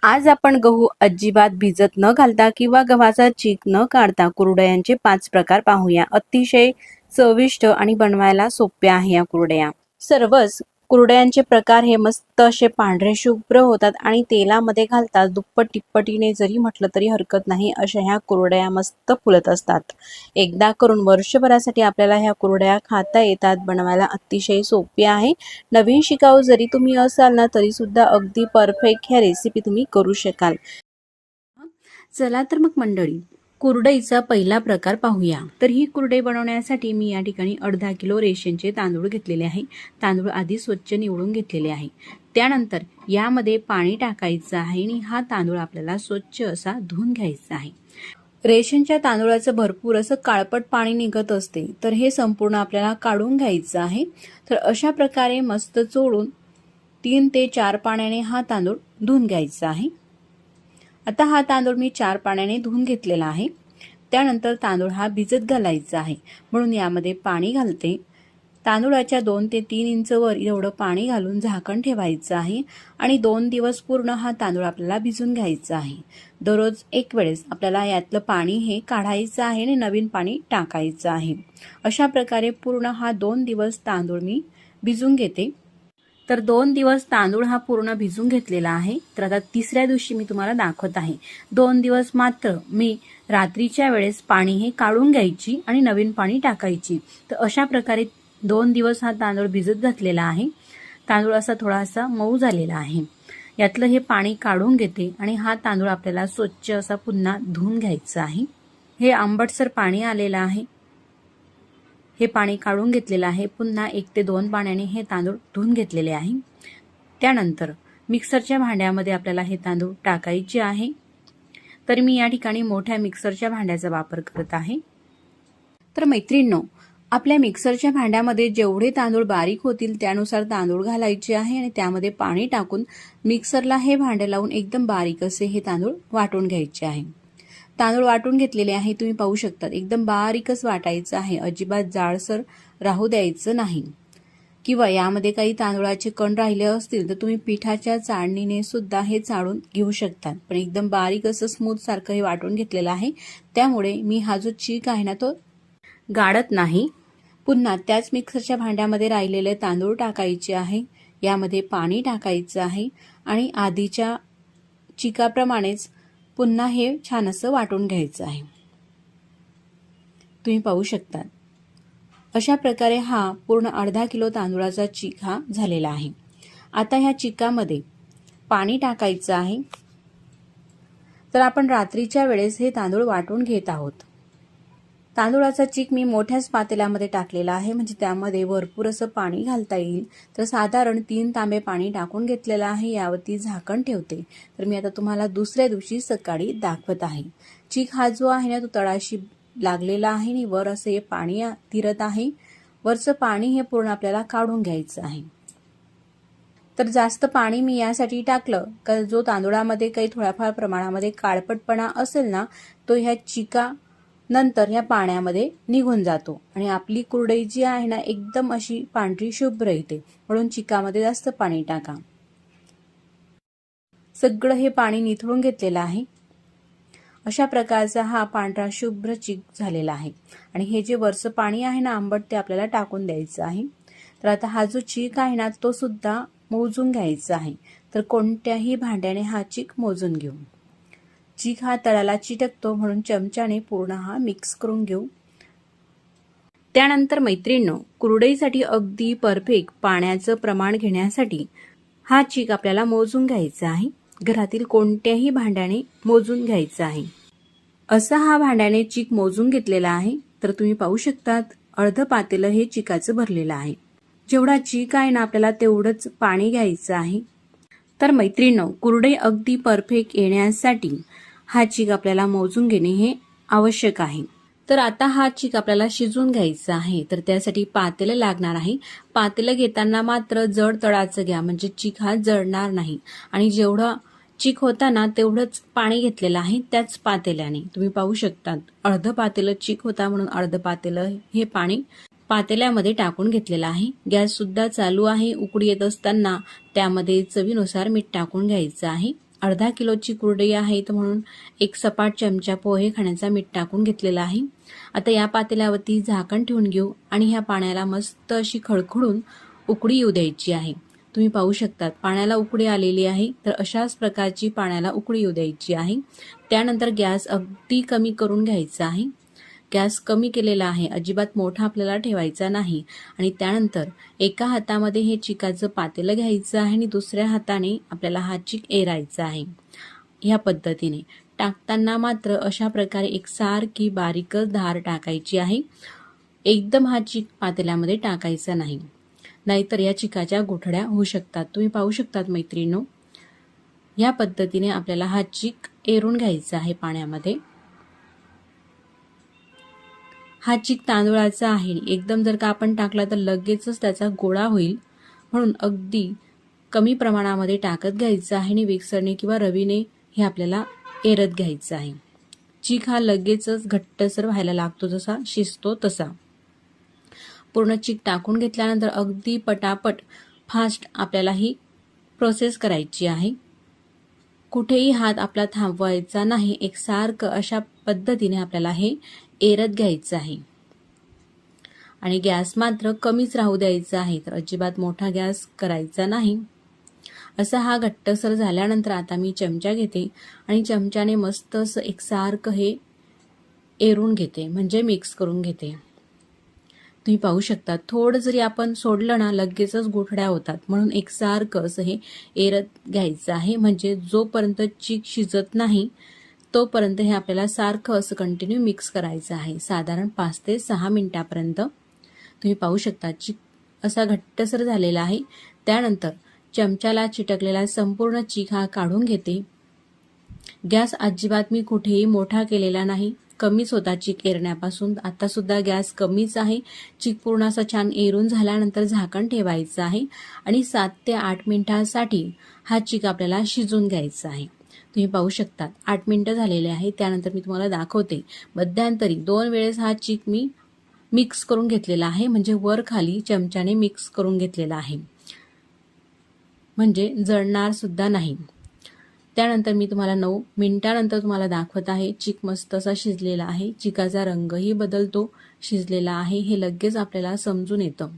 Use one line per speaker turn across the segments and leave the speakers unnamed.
आज आपण गहू अजिबात भिजत न घालता किंवा गव्हाचा चीक न काढता कुरडयांचे 5 प्रकार पाहूया। अतिशय चविष्ट आणि बनवायला सोपे आहे या कुरडया। सर्वच कुरडयांचे प्रकार हे मस्त असे पांढरे शुभ्र होतात आणि तेलामध्ये घालतात दुप्पट तिप्पटीने जरी म्हटलं तरी हरकत नाही, अशा ह्या कुरडया मस्त फुलत असतात। एकदा करून वर्षभरासाठी आपल्याला ह्या कुरडया खाता येतात। बनवायला अतिशय सोपी आहे। नवीन शिकाऊ जरी तुम्ही असाल ना तरी सुद्धा अगदी परफेक्ट ह्या रेसिपी तुम्ही करू शकाल। चला तर मग मंडळी, कुरडईचा पहिला प्रकार पाहूया। तर ही कुरडई बनवण्यासाठी मी या ठिकाणी अर्धा किलो रेशनचे तांदूळ घेतलेले आहे। तांदूळ आधी स्वच्छ निवडून घेतलेले आहे। त्यानंतर यामध्ये पाणी टाकायचं आहे आणि हा तांदूळ आपल्याला स्वच्छ असा धुवून घ्यायचा आहे। रेशनच्या तांदूळाचं भरपूर असं काळपट पाणी निघत असते, तर हे संपूर्ण आपल्याला काढून घ्यायचं आहे। तर अशा प्रकारे मस्त चोळून 3 ते 4 पाण्याने हा तांदूळ धुवून घ्यायचा आहे। आता हा तांदूळ मी 4 पाण्याने धुवून घेतलेला आहे। त्यानंतर तांदूळ हा भिजत घालायचा आहे, म्हणून यामध्ये पाणी घालते। तांदूळाच्या 2 ते 3 इंच वर एवढं पाणी घालून झाकण ठेवायचं आहे आणि 2 दिवस पूर्ण हा तांदूळ आपल्याला भिजून घ्यायचा आहे। दररोज एक वेळेस आपल्याला यातलं पाणी हे काढायचं आहे आणि नवीन पाणी टाकायचं आहे। अशा प्रकारे पूर्ण हा 2 दिवस तांदूळ मी भिजून घेते। तर 2 दिवस तांदूळ हा पूर्ण भिजून घेतलेला आहे। तर आता तिसऱ्या दिवशी मी तुम्हाला दाखवत आहे। 2 दिवस मात्र मी रात्रीच्या वेळेस पाणी हे काढून घ्यायची आणि नवीन पाणी टाकायची। तर अशा प्रकारे 2 दिवस हा तांदूळ भिजत घातलेला आहे। तांदूळ असा थोडासा मऊ झालेला आहे। यातलं हे पाणी काढून घेते आणि हा तांदूळ आपल्याला स्वच्छ असा पुन्हा धुवून घ्यायचा आहे। हे आंबटसर पाणी आलेलं आहे, हे पाणी काढून घेतलेलं आहे। पुन्हा 1 ते 2 पाण्याने हे तांदूळ धुवून घेतलेले आहे। त्यानंतर मिक्सरच्या भांड्यामध्ये आपल्याला हे तांदूळ टाकायचे आहे। तर मी या ठिकाणी मोठ्या मिक्सरच्या भांड्याचा वापर करत आहे। तर मैत्रिणींनो, आपल्या मिक्सरच्या भांड्यामध्ये जेवढे तांदूळ बारीक होतील त्यानुसार तांदूळ घालायचे आहे आणि त्यामध्ये पाणी टाकून मिक्सरला हे भांडे लावून एकदम बारीक असे हे तांदूळ वाटून घ्यायचे आहे। तांदूळ वाटून घेतलेले आहे, तुम्ही पाहू शकता एकदम बारीकच वाटायचं आहे, अजिबात जाडसर राहू द्यायचं नाही। किंवा यामध्ये काही तांदूळाचे कण राहिले असतील तर तुम्ही पिठाच्या चाळणीने सुद्धा हे चाळून घेऊ शकता, पण एकदम बारीक असं स्मूथ सारखं हे वाटून घेतलेलं आहे। त्यामुळे मी हा जो चीक आहे ना तो गाळत नाही। पुन्हा त्याच मिक्सरच्या भांड्यामध्ये राहिलेले तांदूळ टाकायचे आहे, यामध्ये पाणी टाकायचं आहे आणि आधीच्या चिकाप्रमाणेच पुन्हा हे छान असं वाटून घ्यायचं आहे। तुम्ही पाहू शकता अशा प्रकारे हा पूर्ण अर्धा किलो तांदूळाचा चीक हा झालेला आहे। आता ह्या चिकामध्ये पाणी टाकायचं आहे। तर आपण रात्रीच्या वेळेस हे तांदूळ वाटून घेत आहोत। तांदूळाचा चीक मी मोठ्याच पातेल्यामध्ये टाकलेला आहे, म्हणजे त्यामध्ये भरपूर असं पाणी घालता येईल। तर साधारण 3 तांबे पाणी टाकून घेतलेलं आहे। यावरती झाकण ठेवते। तर मी आता तुम्हाला दुसऱ्या दिवशी सकाळी दाखवत आहे। चीक हा जो आहे ना तो तळाशी लागलेला आहे आणि वर असं हे पाणी तिरत आहे। वरचं पाणी हे पूर्ण आपल्याला काढून घ्यायचं आहे। तर जास्त पाणी मी यासाठी टाकलं का जो तांदूळामध्ये काही थोड्याफार प्रमाणामध्ये काळपटपणा असेल ना तो ह्या चिका नंतर ह्या पाण्यामध्ये निघून जातो आणि आपली कुरडई जी आहे ना एकदम अशी पांढरी शुभ्र येते, म्हणून चिकामध्ये जास्त पाणी टाका। सगळं हे पाणी निथळून घेतलेलं आहे। अशा प्रकारचा हा पांढरा शुभ्र चीक झालेला आहे आणि हे जे वरचं पाणी आहे ना आंबट ते आपल्याला टाकून द्यायचं आहे। तर आता हा जो चीक आहे ना तो सुद्धा मोजून घ्यायचा आहे। तर कोणत्याही भांड्याने हा चीक मोजून घेऊ। चीक हा तळाला चिटकतो, म्हणून चमच्याने पूर्ण हा मिक्स करून घेऊ। त्यानंतर मैत्रिणींनो, कुरडईसाठी अगदी परफेक्ट पाण्याचं प्रमाण घेण्यासाठी हा चीक आपल्याला मोजून घ्यायचा आहे। घरातील कोणत्याही भांड्याने मोजून घ्यायचा आहे। असा हा भांड्याने चीक मोजून घेतलेला आहे। तर तुम्ही पाहू शकतात अर्ध पातेलं हे चिकाचं भरलेलं आहे। जेवढा चीक आहे ना आपल्याला तेवढंच पाणी घ्यायचं आहे। तर मैत्रिणींनो, कुरडई अगदी परफेक्ट येण्यासाठी हा चीक आपल्याला मोजून घेणे हे आवश्यक आहे। तर आता हा चीक आपल्याला शिजून घ्यायचा आहे। तर त्यासाठी पातेलं लागणार आहे। पातेलं घेताना मात्र जड तळाचं घ्या, म्हणजे चीक हा जळणार नाही। आणि जेवढा चीक होता ना तेवढंच पाणी घेतलेलं आहे त्याच पातेल्याने। तुम्ही पाहू शकता अर्ध पातेलं चीक होता, म्हणून अर्ध पातेलं हे पाणी पातेल्यामध्ये टाकून घेतलेलं आहे। गॅस सुद्धा चालू आहे। उकळी येत असताना त्यामध्ये चवीनुसार मीठ टाकून घ्यायचं आहे अर्धा किलोची कुरडई आहे तर म्हणून एक सपाट चमचा पोहे खाण्याचा मीठ टाकून घेतलेला आहे. आता या पातेल्यावरती झाकण ठेवून घेऊ आणि ह्या पाण्याला मस्त अशी खळखळून उकळी येऊ द्यायची आहे. तुम्ही पाहू शकतात पाण्याला उकळी आलेली आहे, तर अशाच प्रकारची पाण्याला उकळी येऊ द्यायची आहे. त्यानंतर गॅस अगदी कमी करून घ्यायचा आहे. गॅस कमी केलेला आहे, अजिबात मोठा आपल्याला ठेवायचा नाही. आणि त्यानंतर एका हातामध्ये हे चिकाचं पातेलं घ्यायचं आहे आणि दुसऱ्या हाताने आपल्याला हा चीक एरायचा आहे. ह्या पद्धतीने टाकताना मात्र अशा प्रकारे एकसारखी बारीकच धार टाकायची आहे. एकदम हा चीक पातेल्यामध्ये टाकायचा नाही, नाहीतर या चिकाच्या गुठळ्या होऊ शकतात. तुम्ही पाहू शकतात मैत्रिणींनो, या पद्धतीने आपल्याला हा चीक एरून घ्यायचा आहे पाण्यामध्ये. हा चीक तांदूळाचा आहे, एकदम जर का आपण टाकला तर लगेचच त्याचा गोळा होईल, म्हणून अगदी कमी प्रमाणामध्ये टाकत घ्यायचं आहे आणि मिक्सरने किंवा रवीने हे आपल्याला एरत घ्यायचं आहे. चीक हा लगेचच घट्टसर व्हायला लागतो, जसा शिजतो तसा. पूर्ण चीक टाकून घेतल्यानंतर अगदी पटापट फास्ट आपल्याला ही प्रोसेस करायची आहे. कुठेही हात आपला थांबवायचा नाही, एकसारखं अशा पद्धतीने आपल्याला हे एरत घ्यायचं आहे. आणि गॅस मात्र कमीच राहू द्यायचा आहे, तर अजिबात मोठा गॅस करायचा नाही. असा हा घट्टसर झाल्यानंतर आता मी चमचा घेते आणि चमच्याने मस्त असं एकसारखं हे एरून घेते, म्हणजे मिक्स करून घेते. तुम्ही पाहू शकता थोडं जरी आपण सोडलं ना लगेचच गुठळ्या होतात, म्हणून एकसारखं असं हे एरत घ्यायचं आहे. म्हणजे जोपर्यंत चीक शिजत नाही तोपर्यंत हे आपल्याला सारखं असं कंटिन्यू मिक्स करायचं आहे, साधारण 5 ते 6 मिनिटापर्यंत. तुम्ही पाहू शकता चीक असा घट्टसर झालेला आहे. त्यानंतर चमच्याला चिटकलेला संपूर्ण चीक हा काढून घेते. गॅस अजिबात मी कुठेही मोठा केलेला नाही, कमीच होता चीक एरण्यापासून. आता सुद्धा गॅस कमीच आहे. चीक पूर्ण असा छान एरून झाल्यानंतर झाकण ठेवायचं आहे आणि 7 ते 8 मिनिटांसाठी हा चीक आपल्याला शिजून घ्यायचा आहे. तुम्ही पाहू शकता 8 मिनिटं झालेले आहे. त्यानंतर मी तुम्हाला दाखवते. मध्यंतरी 2 वेळेस हा चीक मी मिक्स करून घेतलेला आहे, म्हणजे वर खाली चमच्याने मिक्स करून घेतलेला आहे, म्हणजे जळणार सुद्धा नाही. त्यानंतर मी तुम्हाला 9 मिनिटानंतर तुम्हाला दाखवत आहे. चीक मस्त असा शिजलेला आहे. चिकाचा रंगही बदलतो, शिजलेला आहे हे लगेच आपल्याला समजून येतं.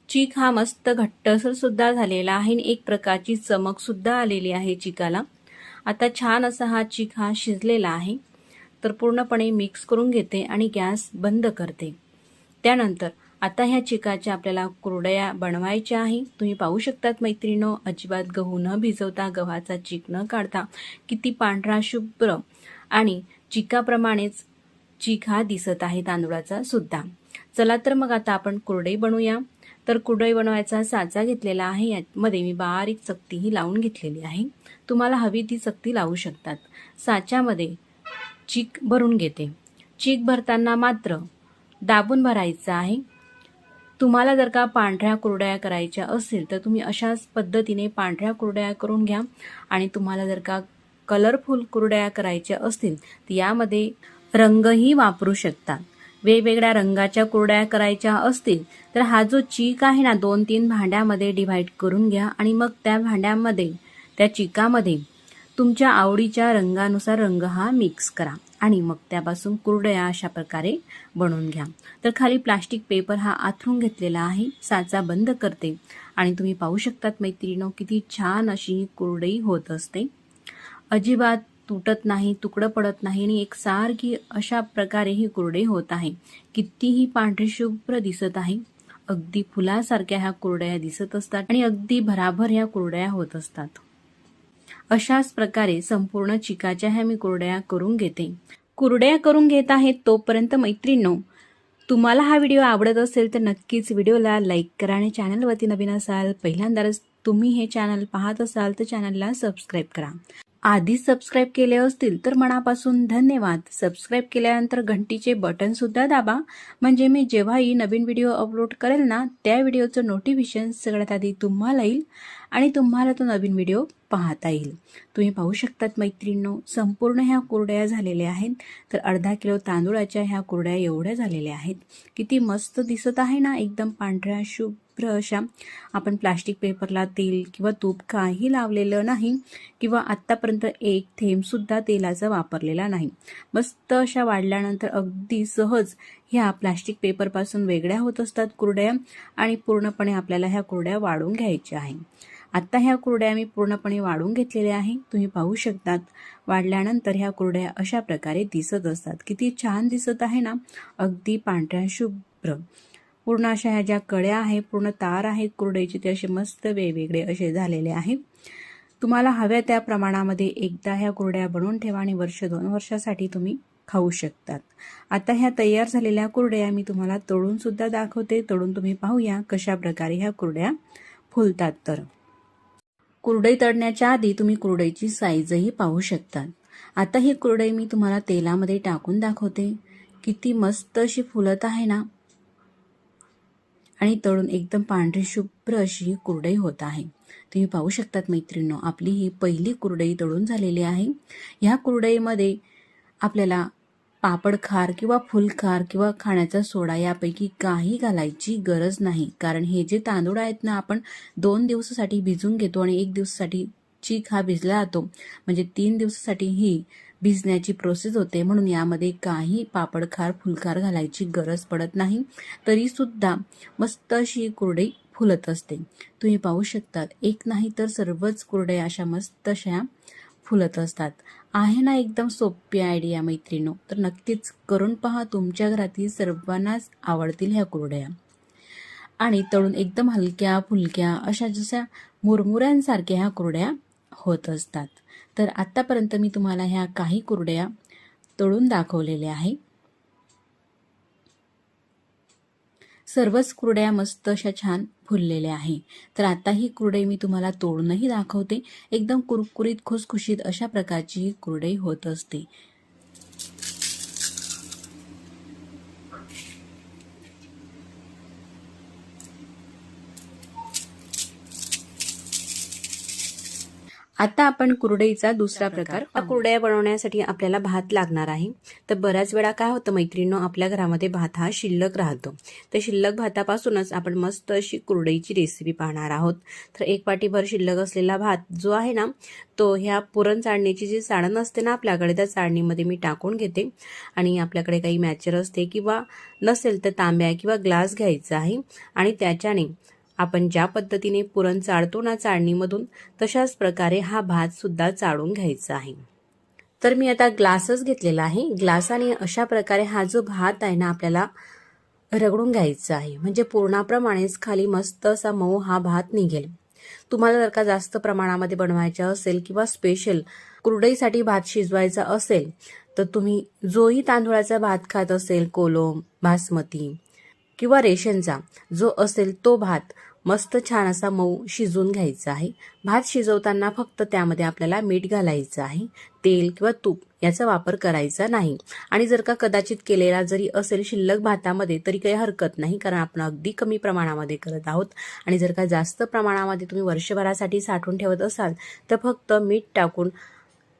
चीक हा मस्त घट्टसर सुद्धा झालेला आहे आणि एक प्रकारची चमक सुद्धा आलेली आहे चिकाला. आता छान असा हा चीक हा शिजलेला आहे, तर पूर्णपणे मिक्स करून घेते आणि गॅस बंद करते. त्यानंतर आता ह्या चिकाच्या आपल्याला कुरडया बनवायच्या आहे. तुम्ही पाहू शकतात मैत्रिणींनो, अजिबात गहू न भिजवता, गव्हाचा चीक न काढता किती पांढरा शुभ्र आणि चिकाप्रमाणेच चीक हा दिसत आहे तांदूळाचा सुद्धा. चला तर मग आता आपण कुरडई बनवूया. तर कुरडई बनवायचा साचा घेतलेला आहे. यामध्ये मी बारीक चकतीही लावून घेतलेली आहे. तुम्हाला हवी ती चकती लावू शकतात. साच्यामध्ये चीक भरून घेते. चीक भरताना मात्र दाबून भरायचा आहे. तुम्हाला जर का पांढऱ्या कुरडया करायच्या असेल तर तुम्ही अशाच पद्धतीने पांढऱ्या कुरडया करून घ्या. आणि तुम्हाला जर का कलरफुल कुरडया करायच्या असतील तर यामध्ये रंगही वापरू शकतात. वेगवेगळ्या रंगाच्या कुरडया करायच्या असतील तर हा जो चीक आहे ना 2-3 भांड्यामध्ये डिव्हाइड करून घ्या आणि मग त्या भांड्यामध्ये त्या चिकामध्ये तुमच्या आवडीच्या रंगानुसार रंग हा मिक्स करा आणि मग त्यापासून कुरडया अशा प्रकारे बनवून घ्या. तर खाली प्लास्टिक पेपर हा आथरून घेतलेला आहे. साचा बंद करते आणि तुम्ही पाहू शकतात मैत्रिणींनो, किती छान अशी कुरडई होत असते. अजिबात तुटत नाही, तुकडं पडत नाही आणि एकसारखी अशा प्रकारे ही कुरडई होत आहे. कितीही पांढरी शुभ्र दिसत आहे. अगदी फुलासारख्या ह्या कुरडया दिसत असतात आणि अगदी भराभर ह्या कुरडया होत असतात. अशाच प्रकारे संपूर्ण चिकाच्या ह्या मी कुरडया करून घेते. कुरडया करून घेत आहेत तोपर्यंत मैत्रिणींनो, तुम्हाला हा व्हिडिओ आवडत असेल तर नक्कीच व्हिडिओला लाईक करा आणि चॅनलवरती नवीन असाल, पहिल्यांदाच तुम्ही हे चॅनल पाहत असाल तर चॅनलला सबस्क्राईब करा. आधीच सबस्क्राईब केले असतील तर मनापासून धन्यवाद. सबस्क्राईब केल्यानंतर घंटीचे बटन सुद्धा दाबा, म्हणजे मी जेव्हाही नवीन व्हिडिओ अपलोड करेल ना त्या व्हिडिओचं नोटिफिकेशन सगळ्यात आधी तुम्हाला येईल आणि तुम्हाला तो नवीन व्हिडिओ पाहता येईल. तुम्ही पाहू शकतात मैत्रिणींनो, संपूर्ण ह्या कुरडया झालेल्या आहेत. तर अर्धा किलो तांदूळाच्या ह्या कुरडया एवढ्या झालेल्या आहेत. किती मस्त दिसत आहे ना, एकदम पांढऱ्या शुभ्र अशा. आपण प्लास्टिक पेपरला तेल किंवा तूप काही लावलेलं नाही किंवा आत्तापर्यंत एक थेंब सुद्धा तेलाचा वापरलेला नाही. मस्त अशा वाढल्यानंतर अगदी सहज ह्या प्लास्टिक पेपरपासून वेगळ्या होत असतात कुरडया आणि पूर्णपणे आपल्याला ह्या कुरडया वाढून घ्यायच्या आहे. आता ह्या कुरडया मी पूर्णपणे वाढून घेतलेल्या आहे. तुम्ही पाहू शकतात वाढल्यानंतर ह्या कुरडया अशा प्रकारे दिसत असतात. किती छान दिसत आहे ना, अगदी पांढऱ्या शुभ्र. पूर्ण अशा ह्या ज्या कड्या आहे, पूर्ण तार आहेत कुरडईचे, ते असे मस्त वेगवेगळे असे झालेले आहे. तुम्हाला हव्या त्या प्रमाणामध्ये एकदा ह्या कुरडया बनवून ठेवा आणि 1-2 वर्षासाठी तुम्ही खाऊ शकतात. आता ह्या तयार झालेल्या कुरडया मी तुम्हाला तळून सुद्धा दाखवते. तळून तुम्ही पाहूया कशा प्रकारे ह्या कुरडया फुलतात. तर कुरडई तळण्याच्या आधी तुम्ही कुरडईची साईजही पाहू शकतात. आता ही कुरडई मी तुम्हाला तेलामध्ये टाकून दाखवते. किती मस्त अशी फुलत आहे ना आणि तळून एकदम पांढरी शुभ्र अशी कुरडई होत आहे. तुम्ही पाहू शकतात मैत्रिणींनो, आपली ही पहिली कुरडई तळून झालेली आहे. ह्या कुरडईमध्ये आपल्याला पापड खार किंवा फुलखार किंवा खाण्याचा सोडा यापैकी काही घालायची गरज नाही. कारण हे जे तांदूळ आहेत ना, आपण 2 दिवसासाठी भिजून घेतो आणि 1 दिवसासाठी चीक हा भिजला जातो, म्हणजे 3 दिवसासाठी ही भिजण्याची प्रोसेस होते. म्हणून यामध्ये काही पापड खार फुलखार घालायची गरज पडत नाही. तरी सुद्धा मस्त अशी कुरडई फुलत असते. तुम्ही पाहू शकतात, एक नाही तर सर्वच कुरडया अशा मस्त अशा फुलत असतात. आहे ना एकदम सोपी आयडिया मैत्रिणींनो. तर नक्कीच करून पहा. तुमच्या घरातील सर्वांनाच आवडतील ह्या कुरडया. आणि तळून एकदम हलक्या फुलक्या अशा जशा मुरमुऱ्यांसारख्या ह्या कुरडया होत असतात. तर आत्तापर्यंत मी तुम्हाला ह्या काही कुरडया तळून दाखवलेल्या आहे. सर्वच कुरडया मस्त अशा छान फुललेल्या आहे. तर आता ही कुरडई मी तुम्हाला तोडूनही दाखवते. एकदम कुरकुरीत खुसखुशीत अशा प्रकारची ही कुरडई होत असते. आता आपण कुरडईचा दुसरा प्रकार कुरडया बनवण्यासाठी आपल्याला भात लागणार आहे. तर बऱ्याच वेळा काय होतं मैत्रिणींनो, आपल्या घरामध्ये भात हा शिल्लक राहतो. तर शिल्लक भातापासूनच आपण मस्त अशी कुरडईची रेसिपी पाहणार आहोत. तर 1 वाटीभर शिल्लक असलेला भात जो आहे ना, तो ह्या पुरण चाळणीची जी चाळण असते ना आपल्याकडे, त्या चाळणीमध्ये मी टाकून घेते. आणि आपल्याकडे काही मॅचर असते किंवा नसेल तर तांब्या किंवा ग्लास घ्यायचा आहे आणि त्याच्याने आपण ज्या पद्धतीने पुरण चाळतो ना चाळणीमधून, तशाच प्रकारे हा भात सुद्धा चाळून घ्यायचा आहे. तर मी आता ग्लासच घेतलेला आहे. ग्लासाने अशा प्रकारे हा जो भात आहे ना आपल्याला रगडून घ्यायचा आहे, म्हणजे पूर्णाप्रमाणेच खाली मस्त असा मऊ हा भात निघेल. तुम्हाला जर का जास्त प्रमाणामध्ये बनवायचा असेल किंवा स्पेशल कुरडईसाठी भात शिजवायचा असेल, तर तुम्ही जोही तांदूळाचा भात खात असेल, कोलम, बासमती किंवा रेशनचा जो असेल तो भात मस्त छान असा मऊ शिजवून घ्यायचा आहे. भात शिजवताना फक्त त्यामध्ये आपल्याला मीठ घालायचं आहे. तेल किंवा तूप याचा वापर करायचा नाही. आणि जर का कदाचित केलेला जरी असेल शिल्लक भातामध्ये तरी काही हरकत नाही, कारण आपण अगदी कमी प्रमाणामध्ये करत आहोत. आणि जर का जास्त प्रमाणामध्ये तुम्ही वर्षभरासाठी साठवून ठेवत असाल तर फक्त मीठ टाकून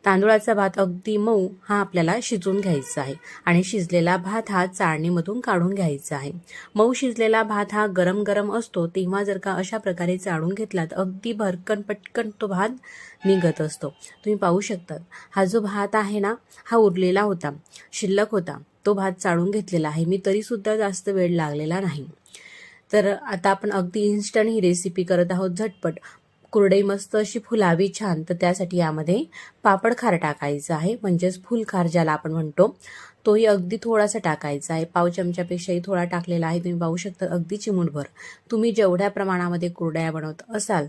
तांदूळाचा भात अगदी मऊ हा आपल्याला शिजवून घ्यायचा आहे. आणि शिजलेला भात हा चाळणीमधून काढून घ्यायचा आहे. मऊ शिजलेला भात हा गरम गरम असतो, तेव्हा जर का अशा प्रकारे चाळून घेतला तर अगदी भरकन पटकन तो भात निघत असतो. तुम्ही पाहू शकता, हा जो भात आहे ना हा उरलेला होता, शिल्लक होता, तो भात चाळून घेतलेला आहे मी, तरी सुद्धा जास्त वेळ लागलेला नाही. तर आता आपण अगदी इन्स्टंट ही रेसिपी करत आहोत, झटपट. कुरडई मस्त अशी फुलावी छान, तर त्यासाठी यामध्ये पापड खार टाकायचं आहे, म्हणजेच फुलखार ज्याला आपण म्हणतो, तोही अगदी थोडासा टाकायचा आहे. पाव चमच्यापेक्षाही थोडा टाकलेला आहे. तुम्ही पाहू शकता अगदी चिमूटभर. तुम्ही जेवढ्या प्रमाणामध्ये कुरडया बनवत असाल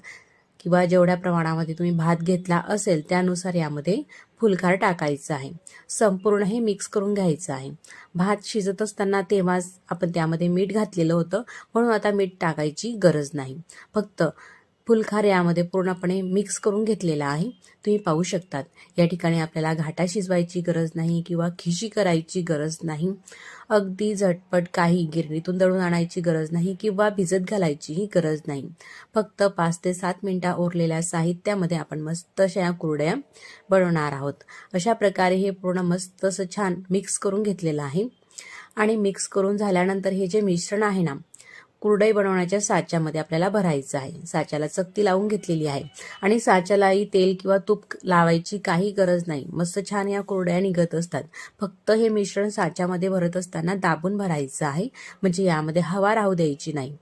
किंवा जेवढ्या प्रमाणामध्ये तुम्ही भात घेतला असेल त्यानुसार यामध्ये फुलखार टाकायचं आहे. संपूर्ण हे मिक्स करून घ्यायचं आहे. भात शिजत असताना तेव्हाच आपण त्यामध्ये मीठ घातलेलं होतं, म्हणून आता मीठ टाकायची गरज नाही. फक्त फुलखार यामध्ये पूर्णपणे मिक्स करून घेतलेला आहे. तुम्ही पाहू शकतात या ठिकाणी आपल्याला घाटा शिजवायची गरज नाही किंवा खिशी करायची गरज नाही. अगदी झटपट काही गिरणीतून दळून आणायची गरज नाही किंवा भिजत घालायचीही गरज नाही. फक्त 5 ते 7 मिनिटं उरलेल्या साहित्यामध्ये आपण मस्त अशा या कुरडया बनवणार आहोत. अशा प्रकारे हे पूर्ण मस्त असं छान मिक्स करून घेतलेलं आहे. आणि मिक्स करून झाल्यानंतर हे जे मिश्रण आहे ना, कुरडई बनवण्याच्या साच्यामध्ये आपल्याला भरायचं आहे. साच्याला चकती लावून घेतलेली आहे आणि साच्यालाही तेल किंवा तूप लावायची काही गरज नाही. मस्त छान या कुरडया निघत असतात. फक्त हे मिश्रण साच्यामध्ये भरत असताना दाबून भरायचं आहे, म्हणजे यामध्ये हवा राहू द्यायची नाही.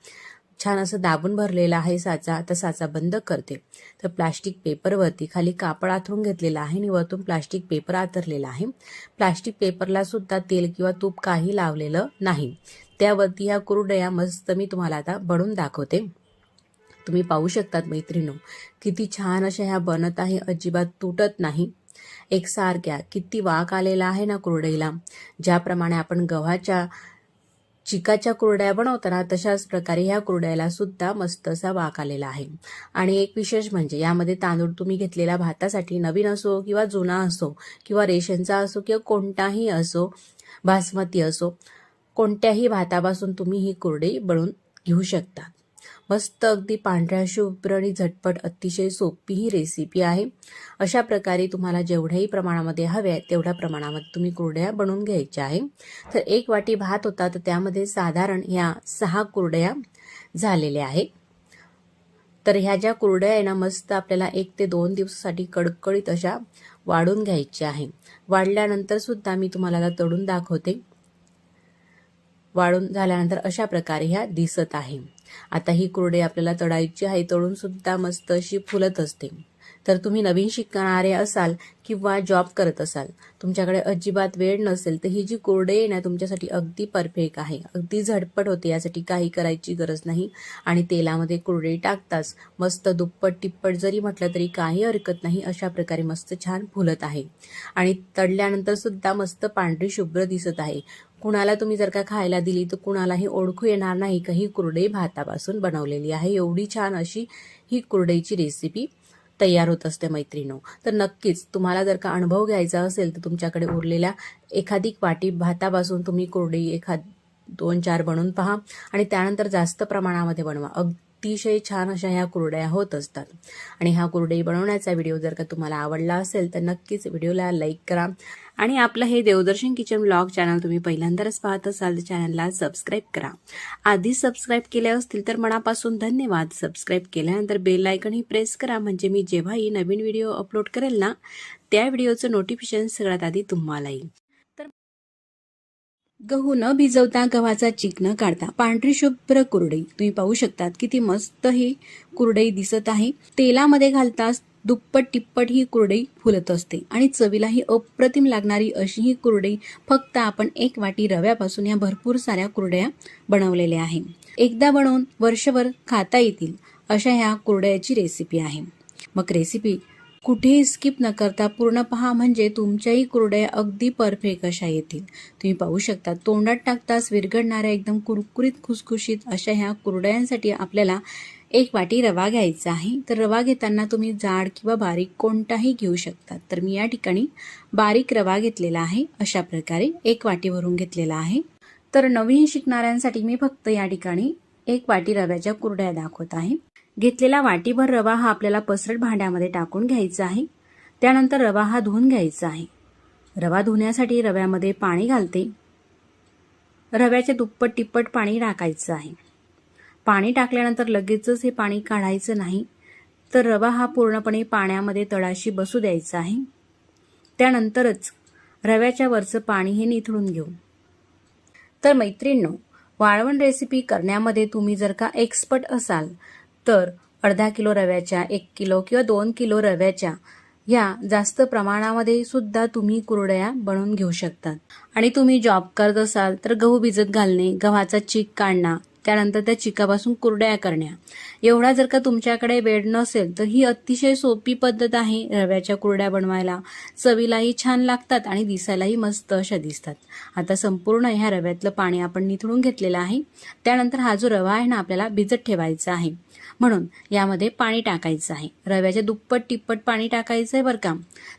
छान असं दाबून भरलेला आहे साचा. आता साचा बंद करते. तर प्लास्टिक पेपरवरती खाली कापड आथरून घेतलेला आहे आणि वरतून प्लास्टिक पेपर आथरलेला आहे. प्लास्टिक पेपरला सुद्धा तेल किंवा तूप काही लावलेलं नाही. त्यावरती ह्या कुरडया मस्त मी तुम्हाला आता बनवून दाखवते. तुम्ही पाहू शकतात मैत्रिणींनो, किती छान अशा ह्या बनत आहे. अजिबात तुटत नाही. एकसारख्या किती वाक आलेला आहे ना कुरडईला. ज्याप्रमाणे आपण गव्हाच्या चिकाच्या कुरडया बनवताना तशाच प्रकारे ह्या कुरडयाला सुद्धा मस्त असा वाक आलेला आहे. आणि एक विशेष म्हणजे यामध्ये तांदूळ तुम्ही घेतलेला भातासाठी नवीन असो किंवा जुना असो किंवा रेशनचा असो किंवा कोणताही असो, बासमती असो, कोणत्याही भातापासून तुम्ही ही कुरडई बनवून घेऊ शकता. मस्त अगदी पांढऱ्या शुभ्र आणि झटपट अतिशय सोपी ही रेसिपी आहे. अशा प्रकारे तुम्हाला जेवढ्याही प्रमाणामध्ये हवे आहे तेवढ्या प्रमाणामध्ये तुम्ही कुरडया बनवून घ्यायच्या आहे. तर 1 वाटी भात होता, तर त्यामध्ये साधारण ह्या 6 कुरडया झालेल्या आहेत. तर ह्या ज्या कुरडया आहे ना, मस्त आपल्याला 1 ते 2 दिवसासाठी कडकडीत अशा वाढून घ्यायच्या आहे. वाढल्यानंतर सुद्धा मी तुम्हाला तळून दाखवते. वाढून झाल्यानंतर अशा प्रकारे ह्या दिसत आहे. आता ही कुरडई आपल्याला तळायची आहे. तळून सुद्धा मस्त अशी फुलत असते. तर तुम्ही नवीन शिकणारे असाल किंवा जॉब करत असाल, तुमच्याकडे अजिबात वेळ नसेल, तर ही जी कुरडई आहे ना तुमच्यासाठी अगदी परफेक्ट आहे. अगदी झटपट होते. यासाठी काही करायची गरज नाही. आणि तेलामध्ये कुरडई टाकताच मस्त दुप्पट तिप्पट जरी म्हटलं तरी काही हरकत नाही. अशा प्रकारे मस्त छान फुलत आहे आणि तळल्यानंतर सुद्धा मस्त पांढरी शुभ्र दिसत आहे. कुणाला तुम्ही जर का खायला दिली तर कुणालाही ओळखू येणार नाही का ही कुरडई भातापासून बनवलेली आहे. एवढी छान अशी ही कुरडईची रेसिपी तयार होत असते मैत्रिणींनो. तर नक्कीच तुम्हाला जर का अनुभव घ्यायचा असेल तर तुमच्याकडे उरलेल्या एखादी वाटी भातापासून तुम्ही कुरडई 2-4 बनवून पहा आणि त्यानंतर जास्त प्रमाणामध्ये बनवा. अतिशय छान अशा ह्या कुरडया होत असतात. आणि हा कुरडई बनवण्याचा व्हिडिओ जर का तुम्हाला आवडला असेल तर नक्कीच व्हिडिओला लाईक करा. आणि आपलं हे देवदर्शन किचन ब्लॉग चॅनल तुम्ही पहिल्यांदाच पाहत असाल तर चॅनलला सबस्क्राईब करा. आधी सबस्क्राईब केले असतील तर मनापासून धन्यवाद. सबस्क्राईब केल्यानंतर बेल आयकॉनही प्रेस करा, म्हणजे मी जेव्हाही नवीन व्हिडिओ अपलोड करेल ना त्या व्हिडिओचं नोटिफिकेशन सगळ्यात आधी तुम्हाला येईल. गहू न भिजवता गव्हाचा चीक न काढता पांढरी शुभ्र कुरडई तुम्ही पाहू शकतात. किती मस्त ही कुरडई दिसत आहे. तेलामध्ये घालताच दुप्पट तिप्पट ही कुरडई फुलत असते आणि चवीलाही अप्रतिम लागणारी अशी ही कुरडई फक्त आपण 1 वाटी रव्यापासून या भरपूर साऱ्या कुरडया बनवलेल्या आहे. एकदा बनवून वर्षभर खाता येतील अशा ह्या कुरडयाची रेसिपी आहे. मग रेसिपी कुठेही स्किप न करता पूर्ण पहा, म्हणजे तुमच्याही कुरडया अगदी परफेक्ट अशा येतील. तुम्ही पाहू शकता तोंडात टाकताच विरघळणाऱ्या एकदम कुरकुरीत खुसखुशीत अशा ह्या कुरडयांसाठी आपल्याला 1 वाटी रवा घ्यायचा आहे. तर रवा घेताना तुम्ही जाड किंवा बारीक कोणताही घेऊ शकता. तर मी या ठिकाणी बारीक रवा घेतलेला आहे. अशा प्रकारे 1 वाटी भरून घेतलेला आहे. तर नवीन शिकणाऱ्यांसाठी मी फक्त या ठिकाणी 1 वाटी रव्याच्या कुरडया दाखवत आहे. घेतलेला वाटीभर रवा हा आपल्याला पसरट भांड्यामध्ये टाकून घ्यायचा आहे. त्यानंतर रवा हा धुवून घ्यायचा आहे. रवा धुण्यासाठी रव्यामध्ये पाणी घालते. रव्याचे दुप्पट तिप्पट पाणी टाकायचं आहे. पाणी टाकल्यानंतर लगेचच हे पाणी काढायचं नाही, तर रवा हा पूर्णपणे पाण्यामध्ये तळाशी बसू द्यायचा आहे. त्यानंतरच रव्याच्या वरचं पाणी हे निथळून घेऊ. तर मैत्रिणींनो, वाळवण रेसिपी करण्यामध्ये तुम्ही जर का एक्सपर्ट असाल तर अर्धा किलो रव्याच्या, 1 किलो किंवा 2 किलो रव्याच्या या जास्त प्रमाणामध्ये सुद्धा तुम्ही कुरडया बनवून घेऊ शकतात. आणि तुम्ही जॉब करत असाल तर गहू भिजत घालणे, गव्हाचा चीक काढणं, त्यानंतर त्या चिकापासून कुरडया करण्या, एवढा जर का तुमच्याकडे वेळ नसेल तर ही अतिशय सोपी पद्धत आहे रव्याच्या कुरडया बनवायला. चवीलाही छान लागतात आणि दिसायलाही मस्त अशा दिसतात. आता संपूर्ण ह्या रव्यातलं पाणी आपण निथळून घेतलेलं आहे. त्यानंतर हा जो रवा आहे ना आपल्याला भिजत ठेवायचा आहे. म्हणून यामध्ये पाणी टाकायचं आहे. रव्याच्या दुप्पट तिप्पट पाणी टाकायचं आहे बरं का.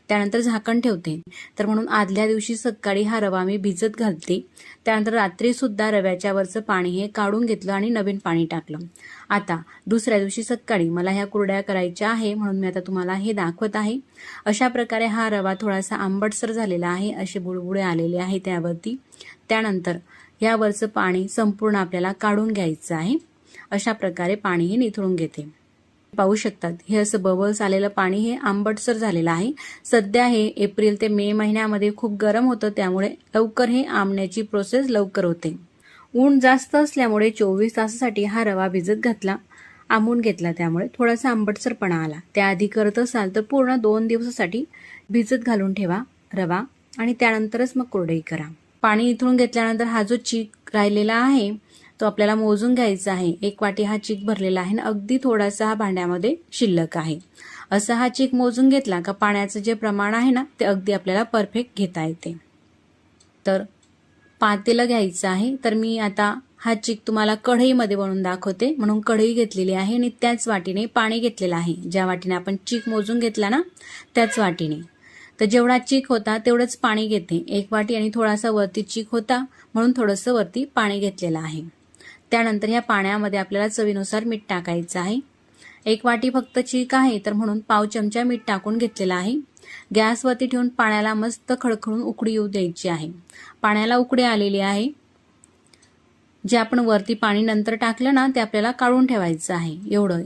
त्यानंतर झाकण ठेवते. तर म्हणून आदल्या दिवशी सकाळी हा रवा मी भिजत घालते. त्यानंतर रात्री सुद्धा रव्याच्या वरचं पाणी हे काढून घेतलं आणि नवीन पाणी टाकलं. आता दुसऱ्या दिवशी सकाळी मला ह्या कुरड्या करायच्या आहे, म्हणून मी आता तुम्हाला हे दाखवत आहे. अशा प्रकारे हा रवा थोडासा आंबटसर झालेला आहे, असे बुडबुडे आलेले आहे त्यावरती. त्यानंतर यावरचं पाणी संपूर्ण आपल्याला काढून घ्यायचं आहे. अशा प्रकारे पाणी हे निथळून घेते. पाहू शकतात हे असं बबल्स आलेलं पाणी हे आंबटसर झालेलं आहे. सध्या हे एप्रिल ते मे महिन्यामध्ये खूप गरम होतं, त्यामुळे लवकर हे आंबण्याची प्रोसेस लवकर होते. ऊन जास्त असल्यामुळे 24 तासासाठी हा रवा भिजत घातला, आंबून घेतला, त्यामुळे थोडासा आंबटसरपणा आला. त्याआधी करत असाल तर पूर्ण 2 दिवसासाठी भिजत घालून ठेवा रवा आणि त्यानंतरच मग कुरडई करा. पाणी निथळून घेतल्यानंतर हा जो चीक राहिलेला आहे तो आपल्याला मोजून घ्यायचा आहे. 1 वाटी हा चीक भरलेला आहे आणि अगदी थोडासा हा भांड्यामध्ये शिल्लक आहे. असा हा चीक मोजून घेतला का पाण्याचं जे प्रमाण आहे ना ते अगदी आपल्याला परफेक्ट घेता येते. तर पातेलं घ्यायचं आहे. तर मी आता हा चीक तुम्हाला कढईमध्ये बनवून दाखवते, म्हणून कढई घेतलेली आहे आणि त्याच वाटीने पाणी घेतलेलं आहे. ज्या वाटीने आपण चीक मोजून घेतला ना त्याच वाटीने. तर जेवढा चीक होता तेवढंच पाणी घेते. 1 वाटी आणि थोडासा वरती चीक होता म्हणून थोडंसं वरती पाणी घेतलेलं आहे. त्यानंतर ह्या पाण्यामध्ये आपल्याला चवीनुसार मीठ टाकायचं आहे. 1 वाटी फक्त चीक आहे तर म्हणून पाव चमचा मीठ टाकून घेतलेला आहे. गॅसवरती ठेवून पाण्याला मस्त खळखळून उकळी येऊ द्यायची आहे. पाण्याला उकळी आलेली आहे. जे आपण वरती पाणी नंतर टाकलं ना ते आपल्याला काढून ठेवायचं आहे. एवढं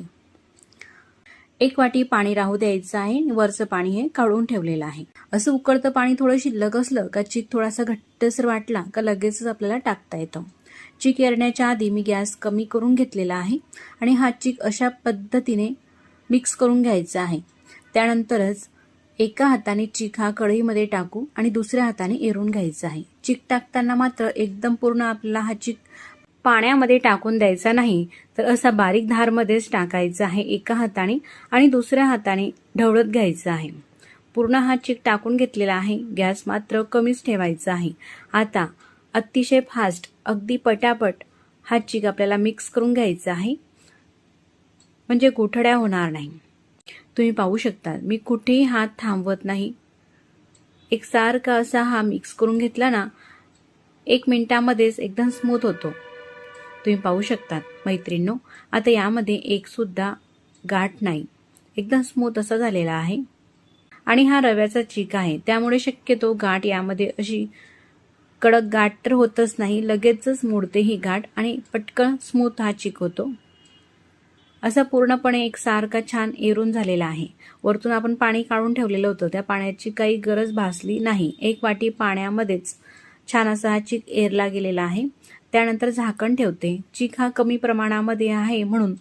1 वाटी पाणी राहू द्यायचं आहे. वरचं पाणी हे काढून ठेवलेलं आहे. असं उकळतं पाणी थोडं शिल्लक असलं का चीक थोडासा घट्टसर वाटला का लगेचच आपल्याला टाकता येतं. चीक येण्याच्या आधी मी गॅस कमी करून घेतलेला आहे आणि हा चीक अशा पद्धतीने मिक्स करून घ्यायचा आहे. त्यानंतरच एका हाताने चीक हा कढईमध्ये टाकू आणि दुसऱ्या हाताने एरून घ्यायचा आहे. चीक टाकताना मात्र एकदम पूर्ण आपल्याला हा चीक पाण्यामध्ये टाकून द्यायचा नाही, तर असा बारीक धारमध्येच टाकायचा आहे एका हाताने आणि दुसऱ्या हाताने ढवळत घ्यायचं आहे. पूर्ण हा चीक टाकून घेतलेला आहे. गॅस मात्र कमीच ठेवायचा आहे. आता अतिशय फास्ट अगदी पटापट हा चीक आपल्याला मिक्स करून घ्यायचा आहे, म्हणजे गुठळ्या होणार नाही. तुम्ही पाहू शकता मी कुठेही हात थांबवत नाही. एकसारखा असा हा मिक्स करून घेतला ना 1 मिनिटामध्येच एकदम स्मूथ होतो. तुम्ही पाहू शकतात मैत्रिणींनो. आता यामध्ये एक सुद्धा गाठ नाही, एकदम स्मूथ असा झालेला आहे. आणि हा रव्याचा चीक आहे त्यामुळे शक्यतो गाठ यामध्ये अशी कडक गाठ तर होतच नाही, लगेचच मोडते ही गाठ आणि पटकन स्मूथ हा चीक होतो. असा पूर्णपणे एकसारखा छान एरून झालेला आहे. वरतून आपण पाणी काढून ठेवलेलं होतं, त्या पाण्याची काही गरज भासली नाही. 1 वाटी पाण्यामध्येच छान असा हा चीक एरला गेलेला आहे. त्यानंतर झाकण ठेवते. चीक हा कमी प्रमाणामध्ये आहे म्हणून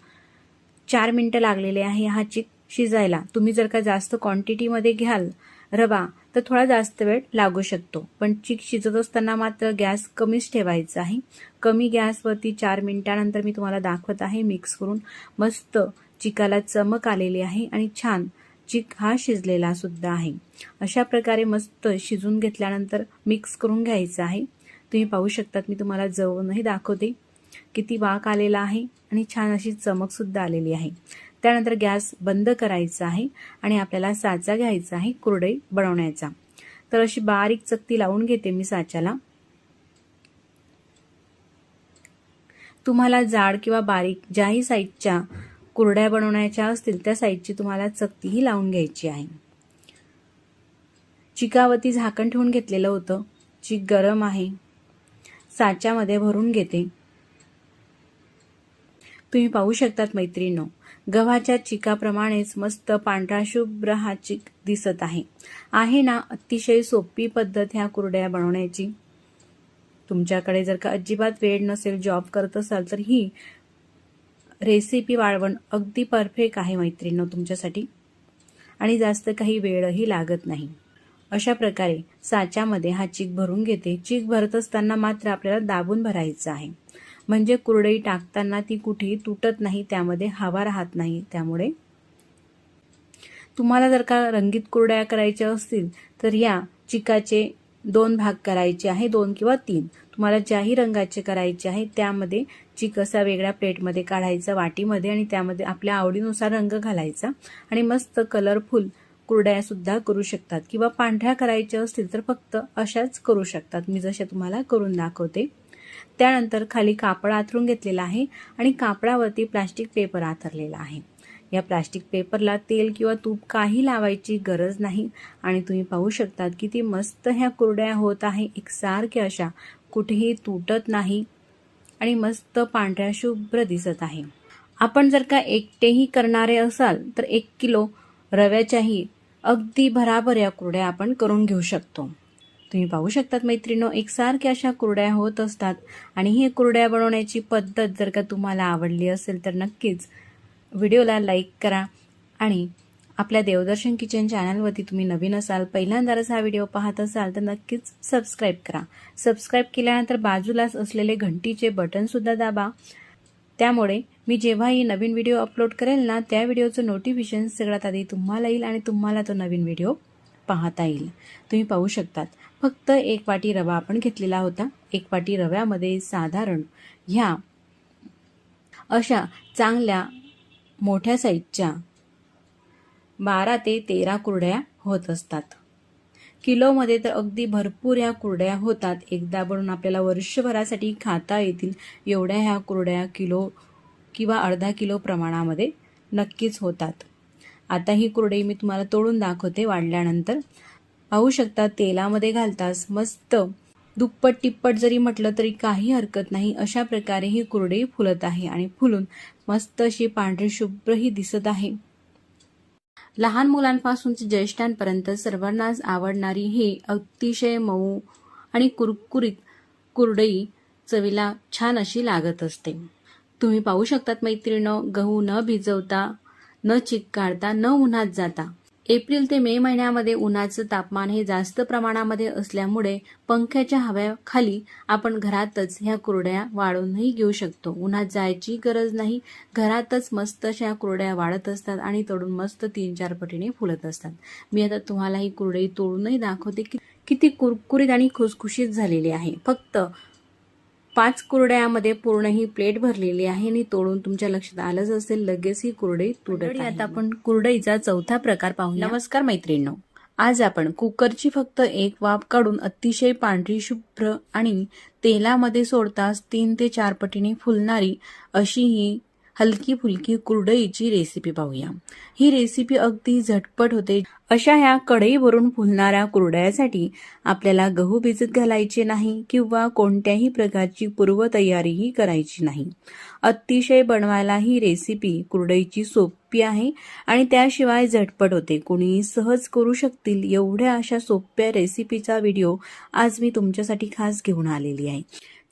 4 मिनिटं लागलेले आहे हा चीक शिजायला. तुम्ही जर का जास्त क्वांटिटीमध्ये घ्याल रवा तर थोडा जास्त वेळ लागू शकतो, पण चीक शिजत असताना मात्र गॅस कमीच ठेवायचा आहे. कमी गॅसवरती 4 मिनिटानंतर मी तुम्हाला दाखवत आहे मिक्स करून. मस्त चिकाला चमक आलेली आहे आणि छान चीक हा शिजलेला सुद्धा आहे. अशा प्रकारे मस्त शिजून घेतल्यानंतर मिक्स करून घ्यायचं आहे. तुम्ही पाहू शकतात मी तुम्हाला जवळूनही दाखवते किती वाक आलेला आहे आणि छान अशी चमक सुद्धा आलेली आहे. त्यानंतर गॅस बंद करायचा आहे आणि आपल्याला साचा घ्यायचा आहे कुरडई बनवण्याचा. तर अशी बारीक चकती लावून घेते मी साच्याला. तुम्हाला जाड किंवा बारीक ज्याही साईजच्या कुरड्या बनवण्याच्या असतील त्या साईजची तुम्हाला चकतीही लावून घ्यायची आहे. चिकावरती झाकण ठेवून घेतलेलं होतं. चीक गरम आहे. साच्यामध्ये भरून घेते. तुम्ही पाहू शकतात मैत्रिणींनो, गव्हाच्या चिकाप्रमाणेच मस्त पांढरा शुभ्र हा चीक दिसत आहे ना. अतिशय सोपी पद्धत ह्या कुरड्या बनवण्याची. तुमच्याकडे जर का अजिबात वेळ नसेल, जॉब करत असाल, तर ही रेसिपी वाळवण अगदी परफेक्ट आहे मैत्रिणींनो तुमच्यासाठी आणि जास्त काही वेळही लागत नाही. अशा प्रकारे साच्यामध्ये हा चीक भरून घेते. चीक भरत असताना मात्र आपल्याला दाबून भरायचं आहे, म्हणजे कुरडई टाकताना ती कुठेही तुटत नाही, त्यामध्ये हवा राहत नाही. त्यामुळे तुम्हाला जर का रंगीत कुरड्या करायच्या असतील तर या चिकाचे 2 भाग करायचे आहे, 2 किंवा 3. तुम्हाला ज्याही रंगाचे करायचे आहे त्यामध्ये चीक असा वेगळ्या प्लेटमध्ये काढायचा वाटीमध्ये आणि त्यामध्ये आपल्या आवडीनुसार रंग घालायचा आणि मस्त कलरफुल कुरडया सुद्धा करू शकतात किंवा पांढऱ्या करायच्या असतील तर फक्त अशाच करू शकतात, मी जसे तुम्हाला करून दाखवते. त्यानंतर खाली कापड आथरून घेतलेला आहे आणि कापडावरती प्लास्टिक पेपर आथरलेला आहे. या प्लास्टिक पेपरला तेल किंवा तूप काही लावायची गरज नाही आणि तुम्ही पाहू शकतात किती मस्त ह्या कुरडया होत आहे. एकसारख्या अशा, कुठेही तुटत नाही आणि मस्त पांढऱ्या शुभ्र दिसत आहे. आपण जर का एकटेही करणारे असाल तर 1 किलो रव्याच्याही अगदी भराभर या कुरडया आपण करून घेऊ शकतो. तुम्ही पाहू शकतात मैत्रिणींनो, एकसारख्या अशा कुरडया होत असतात आणि ही कुरडया बनवण्याची पद्धत जर का तुम्हाला आवडली असेल तर नक्कीच व्हिडिओला लाईक करा आणि आपल्या देवदर्शन किचन चॅनलवरती तुम्ही नवीन असाल, पहिल्यांदाच हा व्हिडिओ पाहत असाल तर नक्कीच सबस्क्राईब करा. सबस्क्राईब केल्यानंतर बाजूलाच असलेले घंटीचे बटन सुद्धा दाबा. त्यामुळे मी जेव्हाही नवीन व्हिडिओ अपलोड करेल ना, त्या व्हिडिओचं नोटिफिकेशन सगळ्यात आधी तुम्हाला येईल आणि तुम्हाला तो नवीन व्हिडिओ पाहता येईल. तुम्ही पाहू शकतात फक्त 1 वाटी रवा आपण घेतलेला होता. 1 वाटी रव्यामध्ये साधारण ह्या अशा चांगल्या मोठ्या साईजच्या 12 ते 13 कुरडया होत असतात. किलोमध्ये तर अगदी भरपूर ह्या कुरडया होतात. एकदा बनवून आपल्याला वर्षभरासाठी खाता येतील एवढ्या ह्या कुरडया किलो किंवा अर्धा किलो प्रमाणामध्ये नक्कीच होतात. आता ही कुरडई मी तुम्हाला तोडून दाखवते वाढल्यानंतर. पाहू शकता तेलामध्ये घालताच मस्त दुप्पट तिप्पट जरी म्हटलं तरी काही हरकत नाही, अशा प्रकारे ही कुरडई फुलत आहे आणि फुलून मस्त अशी पांढरी शुभ्र ही दिसत आहे. लहान मुलांपासून ज्येष्ठांपर्यंत सर्वांनाच आवडणारी ही अतिशय मऊ आणि कुरकुरीत कुरडई चवीला छान अशी लागत असते. तुम्ही पाहू शकतात मैत्रिणींनो, गहू न भिजवता, न चीक काढता, न उन्हात जाता. एप्रिल ते मे महिन्यामध्ये उन्हाचं तापमान हे जास्त प्रमाणामध्ये असल्यामुळे पंख्याच्या हव्याखाली आपण घरातच ह्या कुरडया वाळूनही घेऊ शकतो. उन्हात जायची गरज नाही, घरातच मस्त अशा कुरडया वाळत असतात आणि तोडून मस्त 3-4 पटीने फुलत असतात. मी आता तुम्हाला ही कुरडई तोडूनही दाखवते की किती कुरकुरीत आणि खुसखुशीत झालेली आहे. फक्त 5 कुरडयामध्ये पूर्ण ही प्लेट भरलेली आहे आणि तोडून तुमच्या लक्षात आलंच असेल लगेच ही कुरडई तुटत आहे. आता आपण कुरडईचा चौथा प्रकार पाहूया. नमस्कार मैत्रिणींनो, आज आपण कुकरची फक्त 1 वाफ काढून अतिशय पांढरी शुभ्र आणि तेलामध्ये सोडताच 3 ते 4 पटीने फुलणारी अशी ही हलकी फुलकी कुरडईची रेसिपी पाहूया. ही रेसिपी अगदी झटपट होते. अशा ह्या कढईवरून फुलणाऱ्या कुरडयासाठी आपल्याला गहू भिजत घालायचे नाही किंवा कोणत्याही प्रकारची पूर्वतयारीही करायची नाही. अतिशय बनवायला ही रेसिपी कुरडईची सोपी आहे आणि त्याशिवाय झटपट होते. कोणीही सहज करू शकतील एवढ्या अशा सोप्या रेसिपीचा व्हिडिओ आज मी तुमच्यासाठी खास घेऊन आलेली आहे.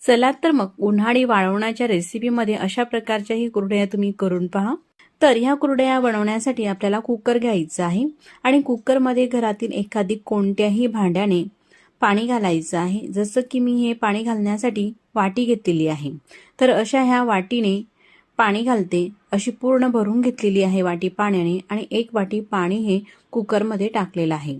चला तर मग उन्हाळी वाळवण्याच्या रेसिपीमध्ये अशा प्रकारच्या ही कुरडया तुम्ही करून पहा. तर ह्या कुरडया बनवण्यासाठी आपल्याला कुकर घ्यायचं आहे आणि कुकरमध्ये घरातील एखादी कोणत्याही भांड्याने पाणी घालायचं आहे. जसं की मी हे पाणी घालण्यासाठी वाटी घेतलेली आहे. तर अशा ह्या वाटीने पाणी घालते. अशी पूर्ण भरून घेतलेली आहे वाटी पाण्याने आणि 1 वाटी पाणी हे कुकरमध्ये टाकलेलं आहे.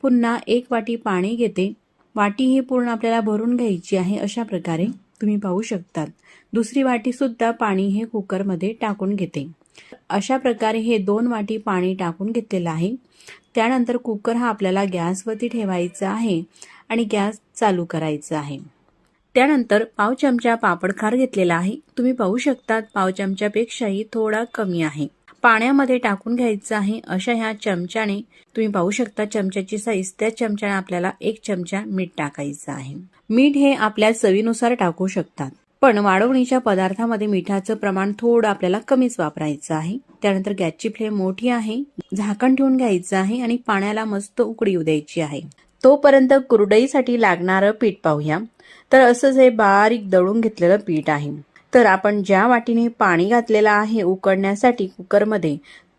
पुन्हा 1 वाटी पाणी घेते. वाटी ही पूर्ण आपल्याला भरून घ्यायची आहे. अशा प्रकारे तुम्ही पाहू शकतात. दुसरी वाटी सुद्धा पाणी हे कुकरमध्ये टाकून घेते. अशा प्रकारे हे 2 वाटी पाणी टाकून घेतलेलं आहे. त्यानंतर कुकर हा आपल्याला गॅसवरती ठेवायचा आहे आणि गॅस चालू करायचा आहे. त्यानंतर पाव चमचा पापडखार घेतलेला आहे. तुम्ही पाहू शकतात पाव चमच्यापेक्षाही थोडा कमी आहे. पाण्यामध्ये टाकून घ्यायचं आहे. अशा ह्या चमच्याने तुम्ही पाहू शकता चमच्याची साईज, त्या चमच्याने आपल्याला 1 चमचा मीठ टाकायचं आहे. मीठ हे आपल्या चवीनुसार टाकू शकतात, पण वाळवणीच्या पदार्थामध्ये मिठाचं प्रमाण थोडं आपल्याला कमीच वापरायचं आहे. त्यानंतर गॅसची फ्लेम मोठी आहे, झाकण ठेवून घ्यायचं आहे आणि पाण्याला मस्त उकळी येऊ द्यायची आहे. तोपर्यंत कुरडईसाठी लागणारं पीठ पाहूया. तर असंच हे बारीक दळून घेतलेलं पीठ आहे. तर आपण ज्या वाटीने पाणी घातलेलं आहे उकडण्यासाठी कुकरमध्ये,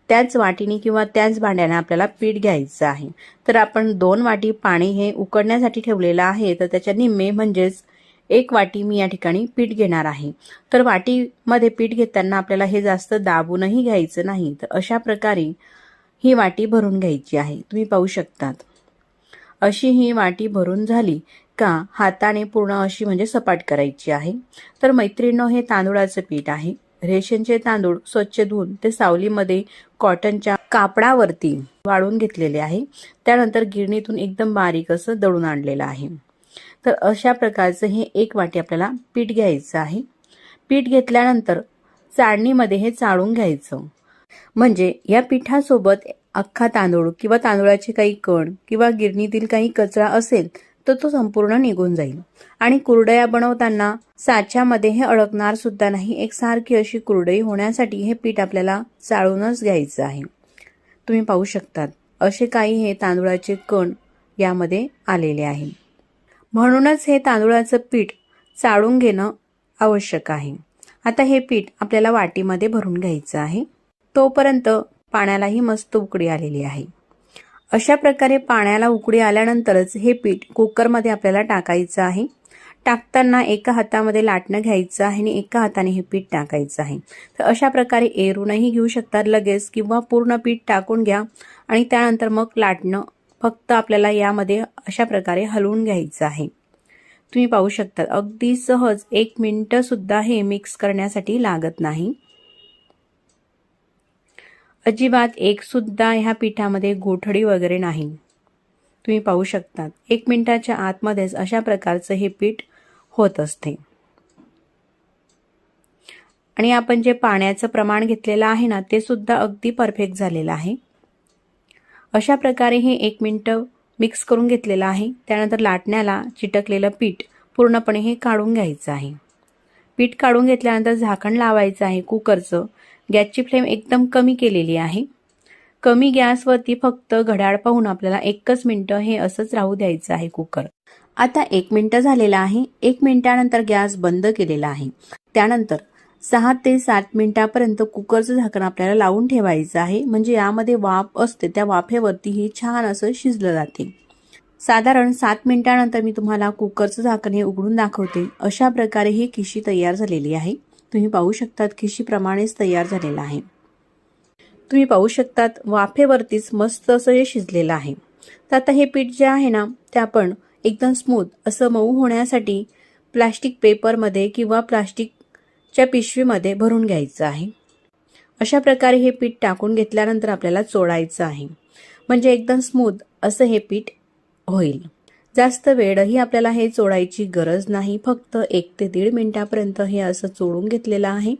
त्याच वाटीने किंवा त्याच भांड्याने आपल्याला पीठ घ्यायचं आहे. तर आपण 2 वाटी पाणी हे उकडण्यासाठी ठेवलेलं आहे, तर त्याच्या निम्मे म्हणजेच 1 वाटी मी या ठिकाणी पीठ घेणार आहे. तर वाटीमध्ये पीठ घेताना आपल्याला हे जास्त दाबूनही घ्यायचं नाही. तर अशा प्रकारे ही वाटी भरून घ्यायची आहे. तुम्ही पाहू शकतात. अशी ही वाटी भरून झाली का हाताने पूर्ण अशी म्हणजे सपाट करायची आहे। तर मैत्रिणींनो, हे तांदूळाचं पीठ आहे। रेशनचे तांदूळ स्वच्छ धुवून ते सावलीमध्ये कॉटनच्या कापडावरती वाळून घेतलेले आहे। त्यानंतर गिरणीतून एकदम बारीक असं दळून आणलेलं आहे। तर अशा प्रकारचं हे 1 वाटी आपल्याला पीठ घ्यायचं आहे। पीठ घेतल्यानंतर चाळणीमध्ये हे चाळून घ्यायचं, म्हणजे या पिठासोबत अख्खा तांदूळ किंवा तांदूळाचे काही कण किंवा गिरणीतील काही कचरा असेल तर तो संपूर्ण निघून जाईल। आणि कुरडया बनवताना साच्यामध्ये हे अडकणार सुद्धा नाही। एकसारखी अशी कुरडई होण्यासाठी हे पीठ आपल्याला चाळूनच घ्यायचं आहे। तुम्ही पाहू शकतात असे काही हे तांदूळाचे कण यामध्ये आलेले आहे। म्हणूनच हे तांदूळाचं पीठ चाळून घेणं आवश्यक आहे। आता हे पीठ आपल्याला वाटीमध्ये भरून घ्यायचं आहे। तोपर्यंत पाण्यालाही मस्त उकळी आलेली आहे। अशा प्रकारे पाण्याला उकळी आल्यानंतरच हे पीठ कुकरमध्ये आपल्याला टाकायचं आहे। टाकताना एका हातामध्ये लाटणं घ्यायचं आहे आणि एका हाताने हे पीठ टाकायचं आहे। तर अशा प्रकारे एरूनही घेऊ शकतात लगेच, किंवा पूर्ण पीठ टाकून घ्या आणि त्यानंतर मग लाटणं फक्त आपल्याला यामध्ये अशा प्रकारे हलवून घ्यायचं आहे। तुम्ही पाहू शकता अगदी सहज 1 मिनिट सुद्धा हे मिक्स करण्यासाठी लागत नाही। अजिबात एक सुद्धा ह्या पिठामध्ये गोठडी वगैरे नाही। तुम्ही पाहू शकता 1 मिनिटाच्या आतमध्येच अशा प्रकारचं हे पीठ होत असते। आणि आपण जे पाण्याचं प्रमाण घेतलेलं आहे ना, ते सुद्धा अगदी परफेक्ट झालेलं आहे। अशा प्रकारे हे 1 मिनिट मिक्स करून घेतलेलं आहे। त्यानंतर लाटण्याला चिटकलेलं पीठ पूर्णपणे हे काढून घ्यायचं आहे। पीठ काढून घेतल्यानंतर झाकण लावायचं आहे कुकरचं। गॅसची फ्लेम एकदम कमी केलेली आहे। कमी गॅसवरती फक्त घड्याळ पाहून आपल्याला 1च मिनिट हे असंच राहू द्यायचं आहे कुकर। आता 1 मिनिट झालेला आहे। 1 मिनिटानंतर गॅस बंद केलेला आहे। त्यानंतर 6 ते 7 मिनिटापर्यंत कुकरचं झाकण आपल्याला लावून ठेवायचं आहे, म्हणजे यामध्ये वाफ असते त्या वाफेवरती हे छान असं शिजलं जाते। साधारण 7 मिनिटानंतर मी तुम्हाला कुकरचं झाकण हे उघडून दाखवते। अशा प्रकारे ही खिशी तयार झालेली आहे। तुम्ही पाहू शकतात खिशीप्रमाणेच तयार झालेला आहे। तुम्ही पाहू शकतात वाफेवरतीच मस्त असं हे शिजलेलं आहे। तर आता हे पीठ जे आहे ना, ते आपण एकदम स्मूथ असं मऊ होण्यासाठी प्लास्टिक पेपरमध्ये किंवा प्लास्टिकच्या पिशवीमध्ये भरून घ्यायचं आहे। अशा प्रकारे हे पीठ टाकून घेतल्यानंतर आपल्याला चोळायचं आहे, म्हणजे एकदम स्मूथ असं हे पीठ होईल। जास्त वेळही आपल्याला हे चोळायची गरज नाही। फक्त 1 ते 1.5 मिनिटापर्यंत हे असं चोळून घेतलेलं आहे।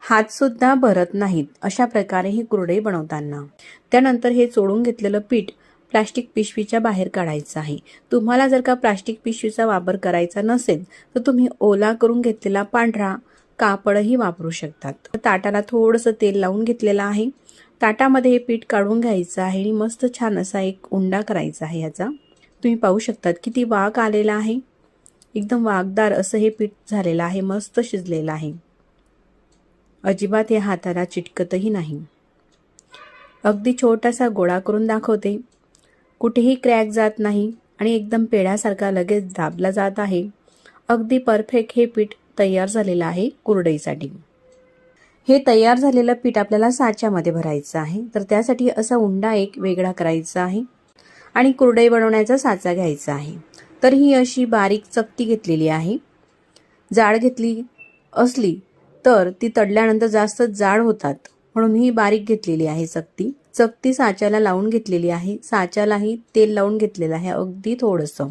हात सुद्धा भरत नाहीत अशा प्रकारे ही कुरडई बनवताना। त्यानंतर हे चोळून घेतलेलं पीठ प्लास्टिक पिशवीच्या बाहेर काढायचं आहे। तुम्हाला जर का प्लास्टिक पिशवीचा वापर करायचा नसेल तर तुम्ही ओला करून घेतलेला पांढरा कापडही वापरू शकतात। ताटाला थोडंसं तेल लावून घेतलेलं आहे। ताटामध्ये हे पीठ काढून घ्यायचं आहे आणि मस्त छान असा एक उंडा करायचा आहे याचा। तुम्ही पाहू शकतात किती वाक आलेला आहे। एकदम वाकदार असं हे पीठ झालेलं आहे, मस्त शिजलेलं आहे। अजिबात हे हाताला चिटकतही नाही। अगदी छोटासा गोळा करून दाखवते, कुठेही क्रॅक जात नाही आणि एकदम पेढ्यासारखा लगेच दाबला जात आहे। अगदी परफेक्ट हे पीठ तयार झालेलं आहे कुरडईसाठी। हे तयार झालेलं पीठ आपल्याला साच्यामध्ये भरायचं आहे। तर त्यासाठी असा उंडा एक वेगळा करायचा आहे आणि कुरडई बनवण्याचा साचा घ्यायचा आहे। तर ही अशी बारीक चकती घेतलेली आहे। जाड घेतली असली तर ती तळल्यानंतर जास्त जाड होतात, म्हणून ही बारीक घेतलेली आहे चकती। चकती साच्याला लावून घेतलेली आहे। साच्यालाही तेल लावून घेतलेलं आहे अगदी थोडंसं।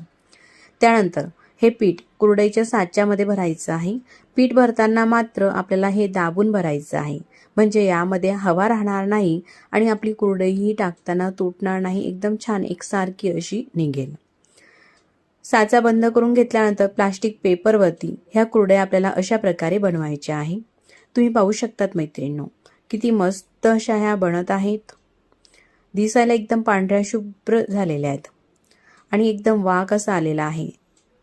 त्यानंतर हे पीठ कुरडईच्या साच्यामध्ये भरायचं आहे। पीठ भरताना मात्र आपल्याला हे दाबून भरायचं आहे, म्हणजे यामध्ये हवा राहणार नाही आणि आपली कुरडईही टाकताना तुटणार नाही, एकदम छान एकसारखी अशी निघेल। साचा बंद करून घेतल्यानंतर प्लास्टिक पेपरवरती ह्या कुरडया आपल्याला अशा प्रकारे बनवायच्या आहे। तुम्ही पाहू शकतात मैत्रिणींनो किती मस्त अशा ह्या बनत आहेत। दिसायला एकदम पांढऱ्या शुभ्र झालेल्या आहेत आणि एकदम वाक असा आलेला आहे।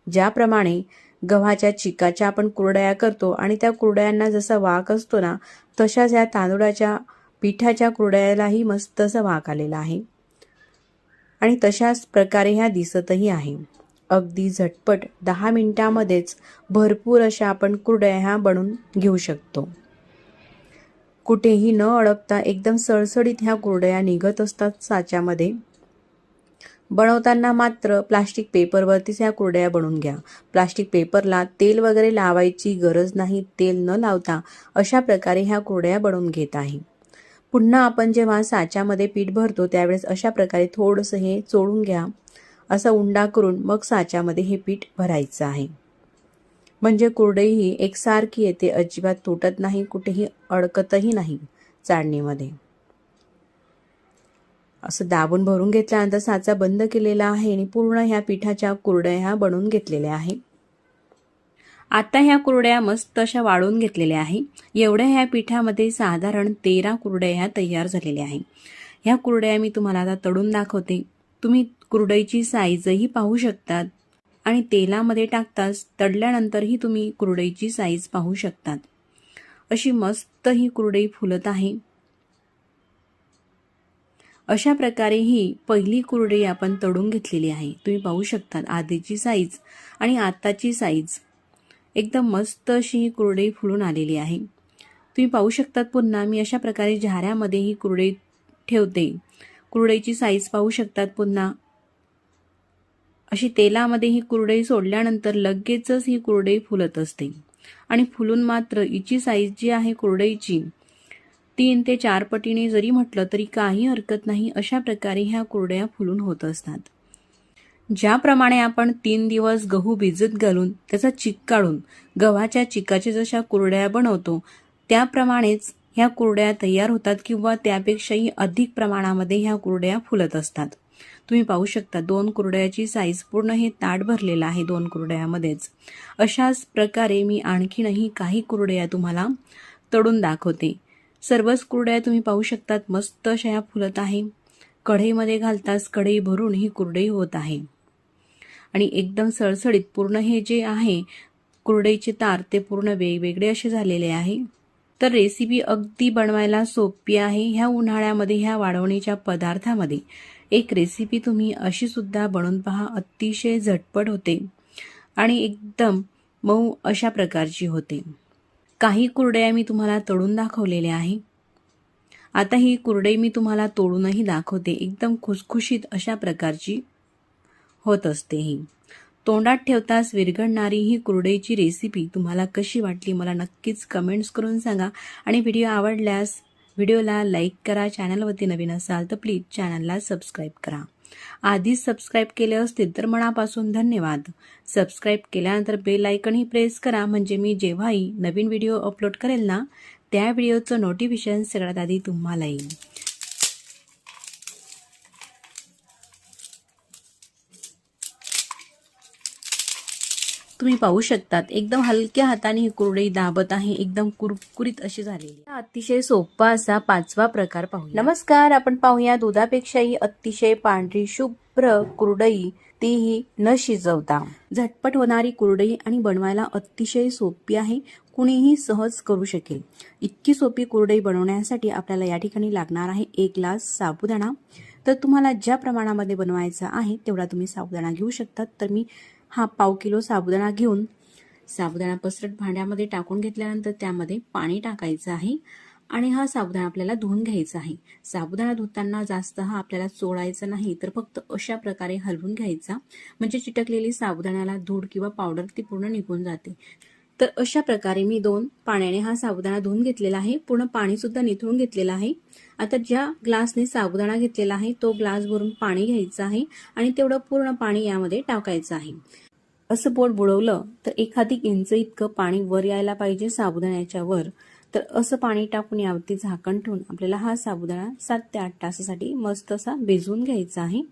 ज्याप्रमाणे गव्हाच्या चिकाच्या आपण कुरडया करतो आणि त्या कुरडयांना जसा वाक असतो ना, तशाच या तांदूळाच्या पिठाच्या कुरडयालाही मस्त असा वाक आलेला आहे आणि तशाच प्रकारे ह्या दिसतही आहे। अगदी झटपट 10 मिनिटांमध्येच भरपूर अशा आपण कुरडया ह्या बनवून घेऊ शकतो। कुठेही न अडकता एकदम सळसळीत ह्या कुरडया निघत असतात साच्यामध्ये। बनवताना मात्र प्लास्टिक पेपरवरतीच ह्या कुरडया बनवून घ्या. प्लास्टिक पेपरला तेल वगैरे लावायची गरज नाही. तेल न लावता अशा प्रकारे ह्या कुरडया बनवून घेत आहे. पुन्हा आपण जेव्हा साच्यामध्ये पीठ भरतो त्यावेळेस अशा प्रकारे थोडंसं हे चोळून घ्या. असा उंडा करून मग साच्यामध्ये हे पीठ भरायचं आहे. म्हणजे कुरडई ही एकसारखी येते, अजिबात तुटत नाही, कुठेही अडकतही नाही चाळणीमध्ये. असं दाबून भरून घेतल्यानंतर साचा बंद केलेला आहे आणि पूर्ण ह्या पिठाच्या कुरडया ह्या बनवून घेतलेल्या आहे. आता ह्या कुरडया मस्त अशा वाळून घेतलेल्या आहे. एवढ्या ह्या पिठामध्ये साधारण 13 कुरडया ह्या तयार झालेल्या आहे. ह्या कुरडया मी तुम्हाला आता तळून दाखवते. तुम्ही कुरडईची साईजही पाहू शकतात आणि तेलामध्ये टाकताच तळल्यानंतरही तुम्ही कुरडईची साईज पाहू शकतात. अशी मस्त ही कुरडई फुलत आहे. अशा प्रकारे ही पहिली कुरडई आपण तळून घेतलेली आहे. तुम्ही पाहू शकता आधीची साईज आणि आताची साईज एकदम मस्त अशी ही कुरडई फुलून आलेली आहे. तुम्ही पाहू शकतात पुन्हा मी अशा प्रकारे झाऱ्यामध्ये ही कुरडई ठेवते. कुरडईची साईज पाहू शकतात पुन्हा. अशी तेलामध्ये ही कुरडई सोडल्यानंतर लगेचच ही कुरडई फुलत असते आणि फुलून मात्र हिची साईज जी आहे कुरडईची 3 ते 4 पटीने जरी म्हटलं तरी काही हरकत नाही. अशा प्रकारे ह्या कुरडया फुलून होत असतात. ज्याप्रमाणे आपण 3 दिवस गहू भिजत घालून त्याचा चिक काढून गव्हाच्या चिकाच्या जशा कुरडया बनवतो त्याप्रमाणेच ह्या कुरडया तयार होतात किंवा त्यापेक्षाही अधिक प्रमाणामध्ये ह्या कुरडया फुलत असतात. तुम्ही पाहू शकता 2 कुरडयाची साईज पूर्ण हे ताट भरलेलं आहे 2 कुरडयामध्येच. अशाच प्रकारे मी आणखीनही काही कुरडया तुम्हाला तळून दाखवते. सर्वच कुरडया तुम्ही पाहू शकतात मस्त अशा ह्या फुलत आहे. कढईमध्ये घालताच कढई भरून ही कुरडई होत आहे आणि एकदम सळसळीत पूर्ण हे जे आहे कुरडईचे तार ते पूर्ण वेगवेगळे असे झालेले आहे. तर रेसिपी अगदी बनवायला सोपी आहे. ह्या उन्हाळ्यामध्ये ह्या वाळवणीच्या पदार्थामध्ये एक रेसिपी तुम्ही अशी सुद्धा बनवून पहा. अतिशय झटपट होते आणि एकदम मऊ अशा प्रकारची होते. काही कुरडया मी तुम्हाला तळून दाखवलेल्या आहे. आता ही कुरडई मी तुम्हाला तोडूनही दाखवते. एकदम खुसखुशीत अशा प्रकारची होत असते ही. तोंडात ठेवताच विरघळणारी ही कुरडईची रेसिपी तुम्हाला कशी वाटली मला नक्कीच कमेंट्स करून सांगा आणि व्हिडिओ आवडल्यास व्हिडिओला लाईक करा. चॅनलवरती नवीन असाल तर प्लीज चॅनलला सबस्क्राईब करा. आधीच सबस्क्राईब केले असतील तर मनापासून धन्यवाद. सबस्क्राईब केल्यानंतर बेल आयकॉनही प्रेस करा म्हणजे मी जेव्हाही नवीन व्हिडिओ अपलोड करेल ना त्या व्हिडिओचं नोटिफिकेशन सगळ्यात आधी तुम्हाला येईल. तुम्ही पाहू शकतात एकदम हलक्या हाताने ही कुरडई दाबत आहे. एकदम कुरकुरीत अशी झालेली. अतिशय सोपा असा 5वा प्रकार पाहूया. नमस्कार, आपण पाहूया दुधापेक्षाही अतिशय पांढरी शुभ्र कुरडई, तीही न शिजवता. झटपट होणारी कुरडई आणि बनवायला अतिशय सोपी आहे. कुणीही सहज करू शकेल. इतकी सोपी कुरडई बनवण्यासाठी आपल्याला या ठिकाणी लागणार आहे 1 ग्लास साबुदाणा. तर तुम्हाला ज्या प्रमाणामध्ये बनवायचा आहे तेवढा तुम्ही साबुदाणा घेऊ शकता. तर मी हा पाव किलो साबुदाणा घेऊन साबुदाणा पसरट भांड्यामध्ये टाकून घेतल्यानंतर त्यामध्ये पाणी टाकायचं आहे आणि हा साबुदाणा आपल्याला धुवून घ्यायचा आहे. साबुदाणा धुताना जास्त हा आपल्याला चोळायचा नाही तर फक्त अशा प्रकारे हलवून घ्यायचा म्हणजे चिटकलेली साबुदाण्याला धूळ किंवा पावडर ती पूर्ण निघून जाते. तर अशा प्रकारे मी 2 पाण्याने हा साबुदाणा धुवून घेतलेला आहे. पूर्ण पाणी सुद्धा निथळून घेतलेलं आहे. आता ज्या ग्लासने साबुदाणा घेतलेला आहे तो ग्लास भरून पाणी घ्यायचं आहे आणि तेवढं पूर्ण पाणी यामध्ये टाकायचं आहे. असं बोट बुडवलं तर 1 इंच इतकं पाणी वर यायला पाहिजे साबुदाण्याच्या वर. तर असं पाणी टाकून यावरती झाकण ठेवून आपल्याला हा साबुदाणा 7 ते 8 तासासाठी मस्त असा भिजवून घ्यायचा आहे.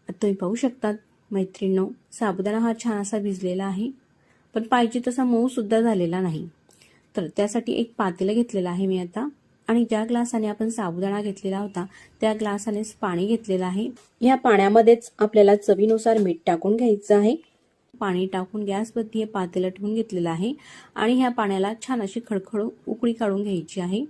तुम्ही पाहू शकता मैत्रिणींनो साबुदाणा हा छान असा भिजलेला आहे पण पाहिजे तसा मऊ सुद्धा झालेला नाही. तर त्यासाठी एक पातेलं घेतलेलं आहे मी आता आणि ज्या ग्लासाने आपण साबुदाणा घेतलेला होता त्या ग्लासानेच पाणी घेतलेलं आहे. या पाण्यामध्येच आपल्याला चवीनुसार मीठ टाकून घ्यायचं आहे. पाणी टाकून गॅसवरती हे पातेलं ठेवून घेतलेलं आहे आणि ह्या पाण्याला छान अशी खळखळ उकळी काढून घ्यायची आहे.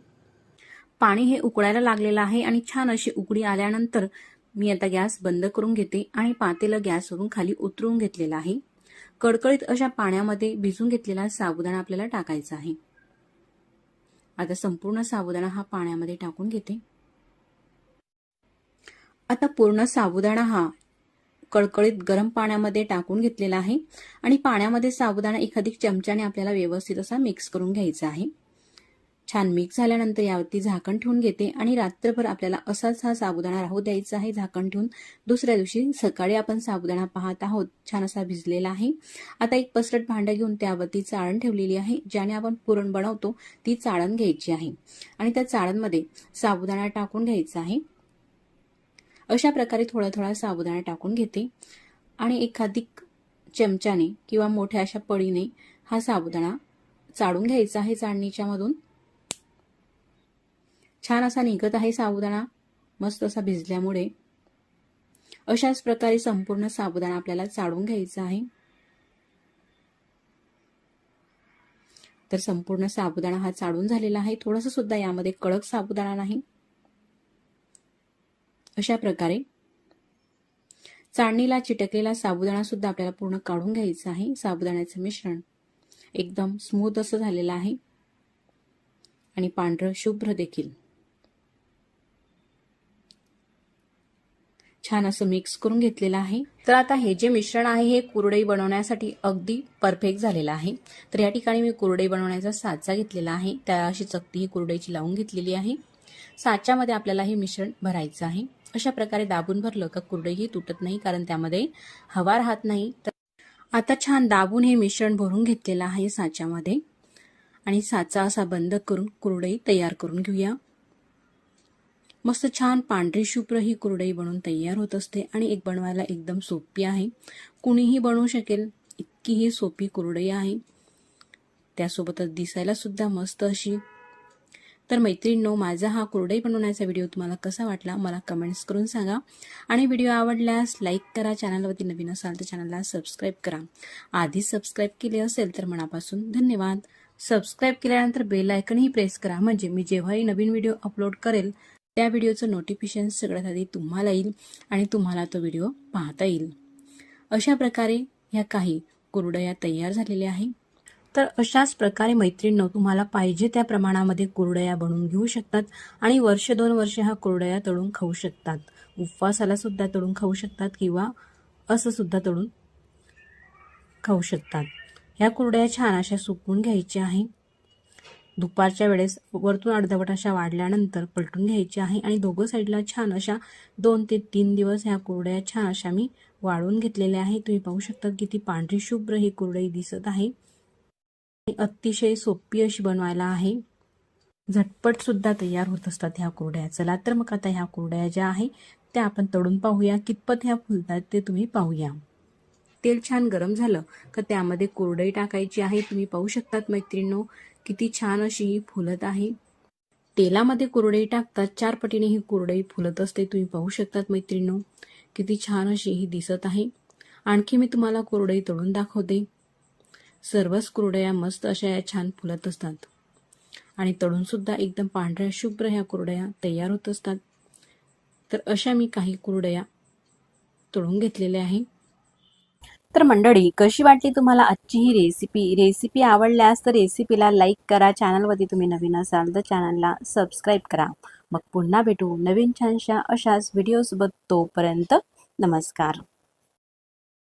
पाणी हे उकळायला लागलेलं आहे आणि छान अशी उकळी आल्यानंतर मी आता गॅस बंद करून घेते आणि पातेलं गॅसवरून खाली उतरवून घेतलेलं आहे. कडकडीत अशा पाण्यामध्ये भिजून घेतलेला साबुदाणा आपल्याला टाकायचा आहे. आता संपूर्ण साबुदाणा हा पाण्यामध्ये टाकून घेते. आता पूर्ण साबुदाणा हा कळकळीत गरम पाण्यामध्ये टाकून घेतलेला आहे आणि पाण्यामध्ये साबुदाणा एखादी चमच्याने आपल्याला व्यवस्थित असा मिक्स करून घ्यायचा आहे। छान मिक्स झाल्यानंतर यावरती झाकण ठेवून घेते आणि रात्रभर आपल्याला असाच हा साबुदाणा राहू द्यायचा आहे झाकण ठेवून। दुसऱ्या दिवशी सकाळी आपण साबुदाणा पाहत आहोत छान असा भिजलेला आहे। आता एक पसरट भांडं घेऊन त्यावरती चाळण ठेवलेली आहे, ज्याने आपण पुरण बनवतो ती चाळण घ्यायची आहे आणि त्या चाळणमध्ये साबुदाणा टाकून घ्यायचा आहे। अशा प्रकारे थोडा थोडा साबुदाणा टाकून घेते आणि एखादी चमच्याने किंवा मोठ्या अशा पळीने हा साबुदाणा चाळून घ्यायचा आहे चाळणीच्या मधून। छान असा निघत आहे साबुदाणा मस्त असा भिजल्यामुळे। अशाच प्रकारे संपूर्ण साबुदाणा आपल्याला चाळून घ्यायचा आहे। तर संपूर्ण साबुदाणा हा चाळून झालेला आहे, थोडासा सुद्धा यामध्ये कडक साबुदाणा नाही। अशा प्रकारे चाळणीला चिटकलेला साबुदाणा सुद्धा आपल्याला पूर्ण काढून घ्यायचा आहे। साबुदाण्याचे मिश्रण एकदम स्मूथ असं झालेलं आहे आणि पांढरं शुभ्र देखील। छान असं मिक्स करून घेतलेलं आहे। तर आता हे जे मिश्रण आहे हे कुरडई बनवण्यासाठी अगदी परफेक्ट झालेलं आहे। तर या ठिकाणी मी कुरडई बनवण्याचा साचा घेतलेला आहे, त्या अशी चकती ही कुरडईची लावून घेतलेली आहे। साच्यामध्ये आपल्याला हे मिश्रण भरायचं आहे। अशा प्रकारे दाबून भरलं का कुरडई ही तुटत नाही, कारण त्यामध्ये हवा राहत नाही। तर आता छान दाबून हे मिश्रण भरून घेतलेलं आहे साच्यामध्ये आणि साचा असा बंद करून कुरडई तयार करून घेऊया। मस्त छान पांढरी शुभ्र ही कुरडई बनवून तयार होत असते आणि एक बनवायला एकदम सोपी आहे, कुणीही बनवू शकेल इतकी ही सोपी कुरडई आहे। त्यासोबतच दिसायला सुद्धा मस्त अशी। तर मैत्रिणींनो, माझा हा कुरडई बनवण्याचा व्हिडिओ तुम्हाला कसा वाटला मला कमेंट्स करून सांगा आणि व्हिडिओ आवडल्यास लाईक करा, चॅनलवरती नवीन असाल तर चॅनलला सबस्क्राईब करा। आधी सबस्क्राईब केले असेल तर मनापासून धन्यवाद। सबस्क्राईब केल्यानंतर बेल आयकनही प्रेस करा, म्हणजे मी जेव्हाही नवीन व्हिडिओ अपलोड करेल त्या व्हिडिओचं नोटिफिकेशन सगळ्यात आधी तुम्हाला येईल आणि तुम्हाला तो व्हिडिओ पाहता येईल। अशा प्रकारे ह्या काही कुरडया तयार झालेल्या आहे। तर अशाच प्रकारे मैत्रिणींनो, तुम्हाला पाहिजे त्या प्रमाणामध्ये कुरडया बनवून घेऊ शकतात आणि वर्ष 2 वर्ष ह्या कुरडया तळून खाऊ शकतात। उपवासाला सुद्धा तळून खाऊ शकतात किंवा असं सुद्धा तळून खाऊ शकतात। ह्या कुरडया छान अशा सुकवून घ्यायच्या आहे। दुपारच्या वेळेस वरतून अर्धवट अशा वाढल्यानंतर पलटून घ्यायची आहे आणि दोघं साईडला छान अशा 2 ते 3 दिवस ह्या कुरडया छान अशा मी वाळवून घेतलेल्या आहे। तुम्ही पाहू शकता किती पांढरी शुभ्र ही कुरडई दिसत आहे। अतिशय सोपी अशी बनवायला आहे, झटपट सुद्धा तयार होत असतात ह्या कुरडया। चला तर मग आता ह्या कुरडया ज्या आहे त्या आपण तळून पाहूया, कितपत ह्या फुलतात ते तुम्ही पाहूया। तेल छान गरम झालं का त्यामध्ये कुरडई टाकायची आहे। तुम्ही पाहू शकतात मैत्रिणींनो किती छान अशी ही फुलत आहे। तेलामध्ये कुरडई टाकतात 4 पटीने ही कुरडई फुलत असते। तुम्ही पाहू शकतात मैत्रिणींनो किती छान अशी ही दिसत आहे। आणखी मी तुम्हाला कुरडई तळून दाखवते। सर्वच कुरडया मस्त अशा या छान फुलत असतात आणि तळून सुद्धा एकदम पांढऱ्या शुभ्र ह्या कुरडया तयार होत असतात। तर अशा मी काही कुरडया तळून घेतलेल्या आहे। तर मंडळी, कशी वाटली तुम्हाला आजची ही रेसिपी आवडल्यास तर रेसिपीला लाईक करा, चॅनलवरती तुम्ही नवीन असाल तर चॅनलला सबस्क्राईब करा। मग पुन्हा भेटू नवीन छानशा अशाच व्हिडिओसोबत, तोपर्यंत नमस्कार।